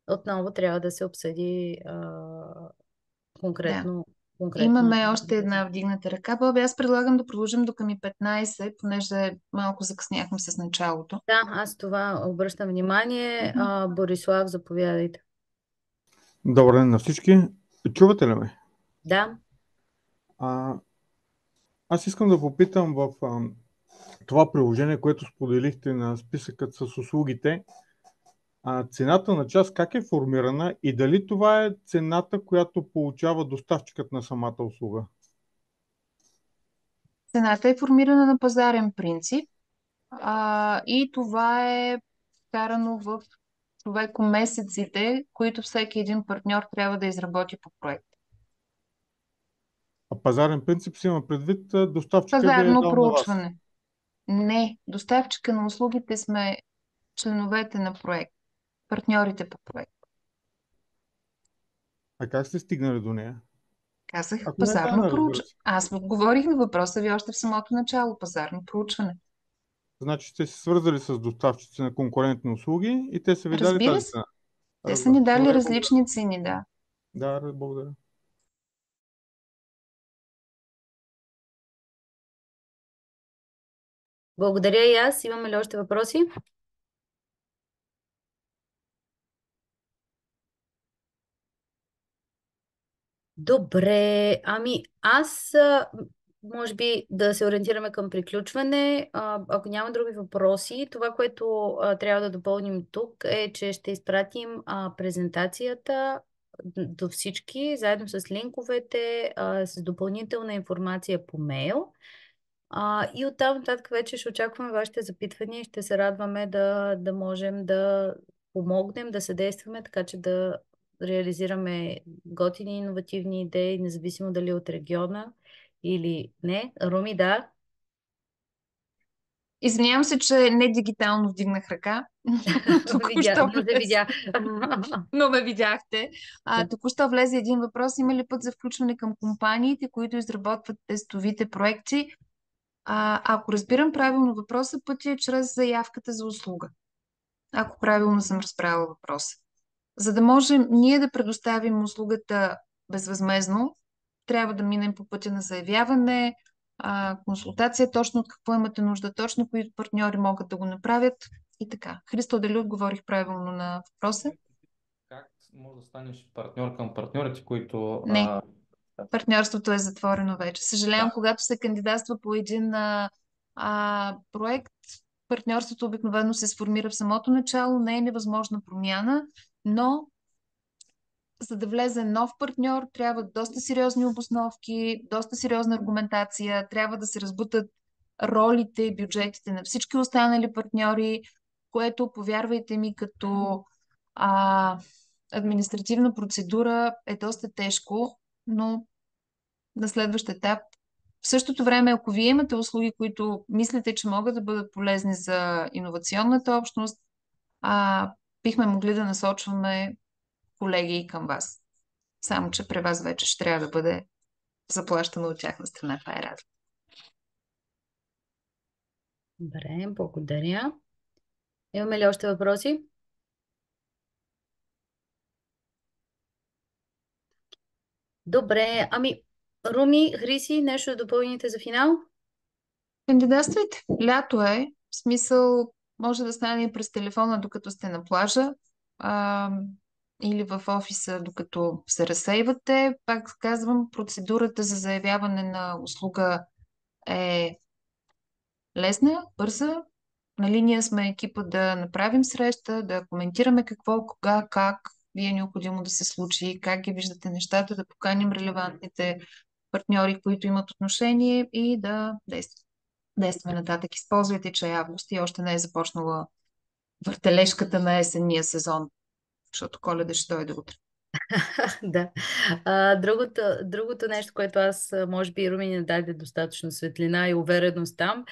отново трябва да се обсъди Да. конкретно. конкретно. Имаме още една вдигната ръка. Боби, аз предлагам да продължим до към и 15, понеже малко закъсняхме с началото. Да, аз това обръщам внимание. Мгм. Борислав, заповядайте. Добър ден на всички. Чувате ли ме? Да, А, аз искам да попитам в това приложение, което споделихте на списъкът с услугите, цената на час как е формирана и дали това е цената, която получава доставчикът на самата услуга? Цената е формирана на пазарен принцип и това е вкарано в човекомесеците, които всеки един партньор трябва да изработи по проект. А пазарен принцип си има предвид доставчика ви е Пазарно дал на вас. проучване. Не, доставчика на услугите сме членовете на проект, партньорите по проект. А как сте стигнали до нея? Казах Ако не е пазарно тайна, разбира проучване. се. Аз говорих на въпроса ви още в самото начало. Пазарно проучване. Значи сте се свързали с доставчици на конкурентни услуги и те са ви дали Разбира тази се. цена. Те са Разбрах. ни дали Добре, благодаря. различни цени, да. Да, благодаря. благодаря и аз. Имаме ли още въпроси? Добре, аз може би да се ориентираме към приключване. Ако няма други въпроси, това, което трябва да допълним тук е, че ще изпратим презентацията до всички, заедно с линковете, с допълнителна информация по мейл. И оттам нататък вече ще очакваме вашите запитвания и ще се радваме да можем да помогнем, да съдействаме, така че да реализираме готини иновативни идеи, независимо дали от региона или не. Руми, да. Извинявам се, че не дигитално вдигнах ръка. Току-що Но се влезе. видя. Но ме видяхте. Току-що влезе един въпрос. Има ли път за включване към компаниите, които изработват тестовите проекти? Ако разбирам правилно въпроса, пътя е чрез заявката за услуга. Ако правилно съм разправила въпроса. За да можем ние да предоставим услугата безвъзмезно, трябва да минем по пътя на заявяване, консултация, точно от какво имате нужда, точно кои партньори могат да го направят и така. Христо, дали отговорих правилно на въпроса? Как може да станеш партньор към партньорите, които... Не, партньорството е затворено вече. Съжалявам, Да. когато се кандидатства по един проект, партньорството обикновено се сформира в самото начало, не е невъзможна промяна, но за да влезе нов партньор, трябва доста сериозни обосновки, доста сериозна аргументация, трябва да се разбутат ролите и бюджетите на всички останали партньори, което, повярвайте ми, като административна процедура е доста тежко, но на следващ етап В същото време, ако вие имате услуги, които мислите, че могат да бъдат полезни за иновационната общност, бихме могли да насочваме колеги към вас. Само, че при вас вече ще трябва да бъде заплащано от тяхна страна. Това е разлика. Добре, благодаря. Имаме ли още въпроси? Добре, Руми, Хриси, нещо да допълните за финал? Кандидатствайте. Лято е. В смисъл, може да стане и през телефона, докато сте на плажа, или в офиса, докато се разсейвате. Пак казвам, процедурата за заявяване на услуга е лесна, бърза. На линия сме екипа да направим среща, да коментираме какво, кога, как ви е необходимо да се случи, как ги виждате нещата, да поканим релевантните партньори, които имат отношение и да действаме нататък. Използвайте, че е август и още не е започнала въртележката на есенния сезон, защото Коледа ще дойде утре. Да. Другото нещо, което аз, може би, Руми не даде достатъчно светлина и увереност там,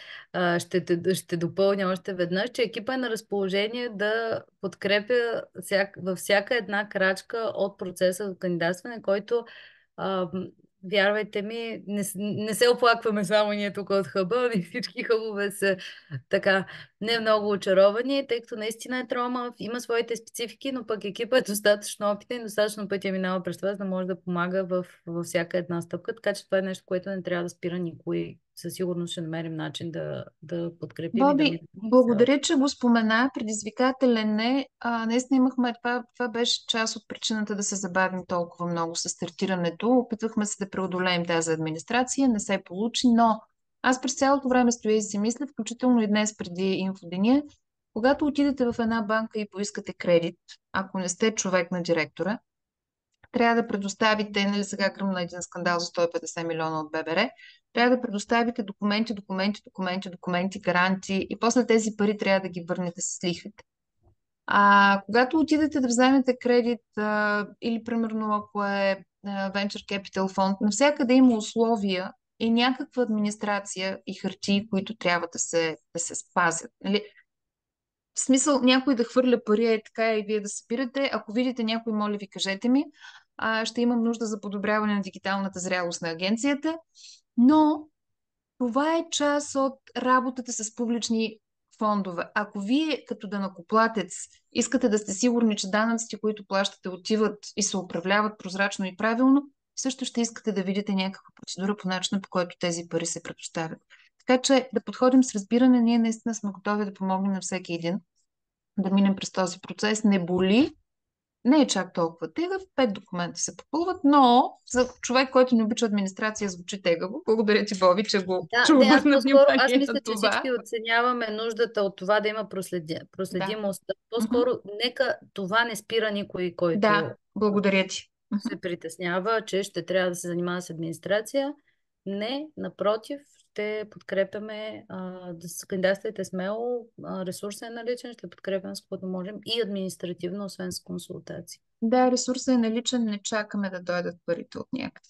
ще допълня още веднъж, че екипа е на разположение да подкрепя във всяка една крачка от процеса за кандидатстване, който, вярвайте ми, не се оплакваме само ние тук от хъба, ами всички хъбове са така не много очаровани, тъй като наистина е трома, има своите специфики, но пък екипът е достатъчно опитен и достатъчно пъти е минала през това, за да може да помага във всяка една стъпка, така че това е нещо, което не трябва да спира никой. Със сигурност ще намерим начин да подкрепим и да Боби, минем. благодаря, че го спомена. Предизвикателен е. Наистина имахме това беше част от причината да се забавим толкова много с стартирането. Опитвахме се да преодолеем тази администрация, не се получи, но аз през цялото време стоя и си мисля, включително и днес преди инфоденя, когато отидете в една банка и поискате кредит, ако не сте човек на директора, трябва да предоставите, нали сега гръмна един скандал за 150 милиона от ББР, трябва да предоставите документи, гаранти и после тези пари трябва да ги върнете с лихвите. Когато отидете да вземете кредит или примерно ако е Venture Capital фонд, навсякъде има условия и някаква администрация и хартии, които трябва да се спазят. Нали? В смисъл някой да хвърля пари е така и вие да събирате. Ако видите някой, моля ви, кажете ми. Ще имам нужда за подобряване на дигиталната зрялост на агенцията. Но това е част от работата с публични фондове. Ако вие като данъкоплатец искате да сте сигурни, че данъците, които плащате, отиват и се управляват прозрачно и правилно, също ще искате да видите някаква процедура по начина, по който тези пари се предоставят. Така че да подходим с разбиране, ние наистина сме готови да помогнем на всеки един да минем през този процес. Не боли, не е чак толкова тегъв, 5 документа се попълват, но за човек, който не обича администрация, звучи тегаво. Благодаря ти, Боби, че Да, обърна аз внимание мисля, на че това. всички оценяваме нуждата от това да има проследимост. По-скоро, нека това не спира никой, който Да, благодаря ти. се притеснява, че ще трябва да се занимава с администрация. Не, напротив, ще подкрепяме, да се кандидатствайте смело, ресурсът е наличен, ще подкрепяме с каквото можем и административно, освен с консултации. Да, ресурсът е наличен, не чакаме да дойдат парите от някъде.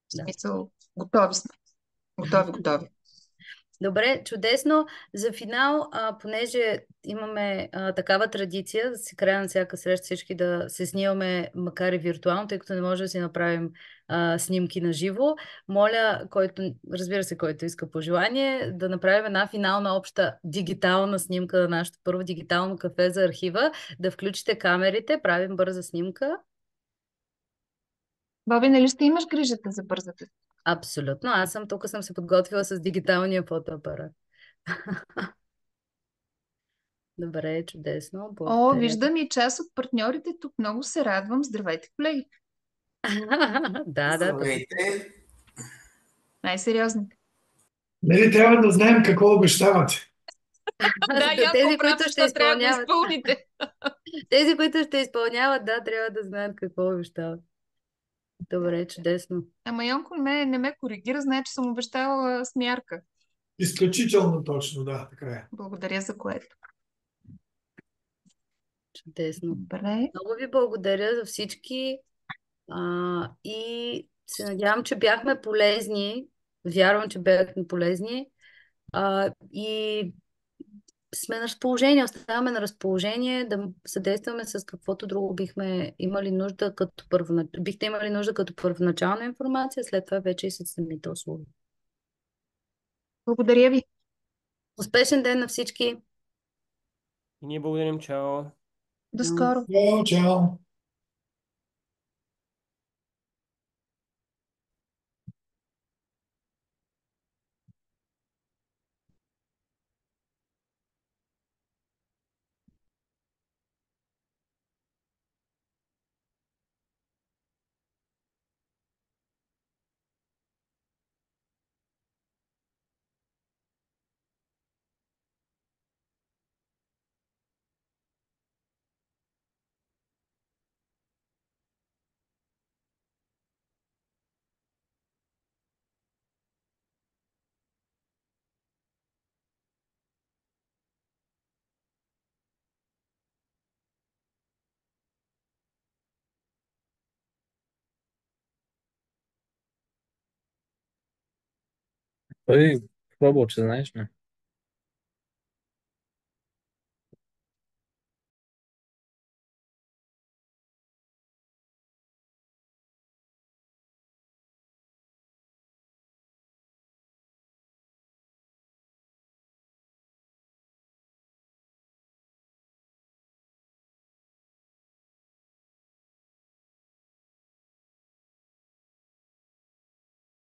В смисъл, готови сме. Готови. Добре, чудесно. За финал, понеже имаме такава традиция, да се края на всяка среща всички да се снимаме, макар и виртуално, тъй като не може да си направим снимки на живо, моля, разбира се, който иска пожелание, да направим една финална обща дигитална снимка на нашето първо дигитално кафе за архива, да включите камерите, правим бърза снимка. Боби, нали ще имаш грижата за бързата? Абсолютно. Аз съм се подготвила с дигиталния фотоапарат. Добре, чудесно. Благодаря. Виждам и част от партньорите тук. Много се радвам. Здравейте, колеги. Да. Здравейте. Най-сериозно. Нали трябва да знаем какво обещавате. Да, тези, които ще трябва да изпълняват. изпълните. Тези, които ще изпълняват, да, трябва да знаят какво обещават. Добре, чудесно. Ама Йонко не ме коригира, знае, че съм обещала с мярка. Изключително точно, да, така е. Благодаря за което. Чудесно. Добре. Много ви благодаря за всички и се надявам, че бяхме полезни Вярвам, че бяхме полезни. И сме на разположение, оставаме на разположение да съдействаме с каквото друго бихме имали нужда бихте имали нужда като първоначална информация, след това вече и с самите услуги. Благодаря ви. Успешен ден на всички! И ние благодарим, чао! До скоро. Чао, чао. Той пробвал, че знаеш, не?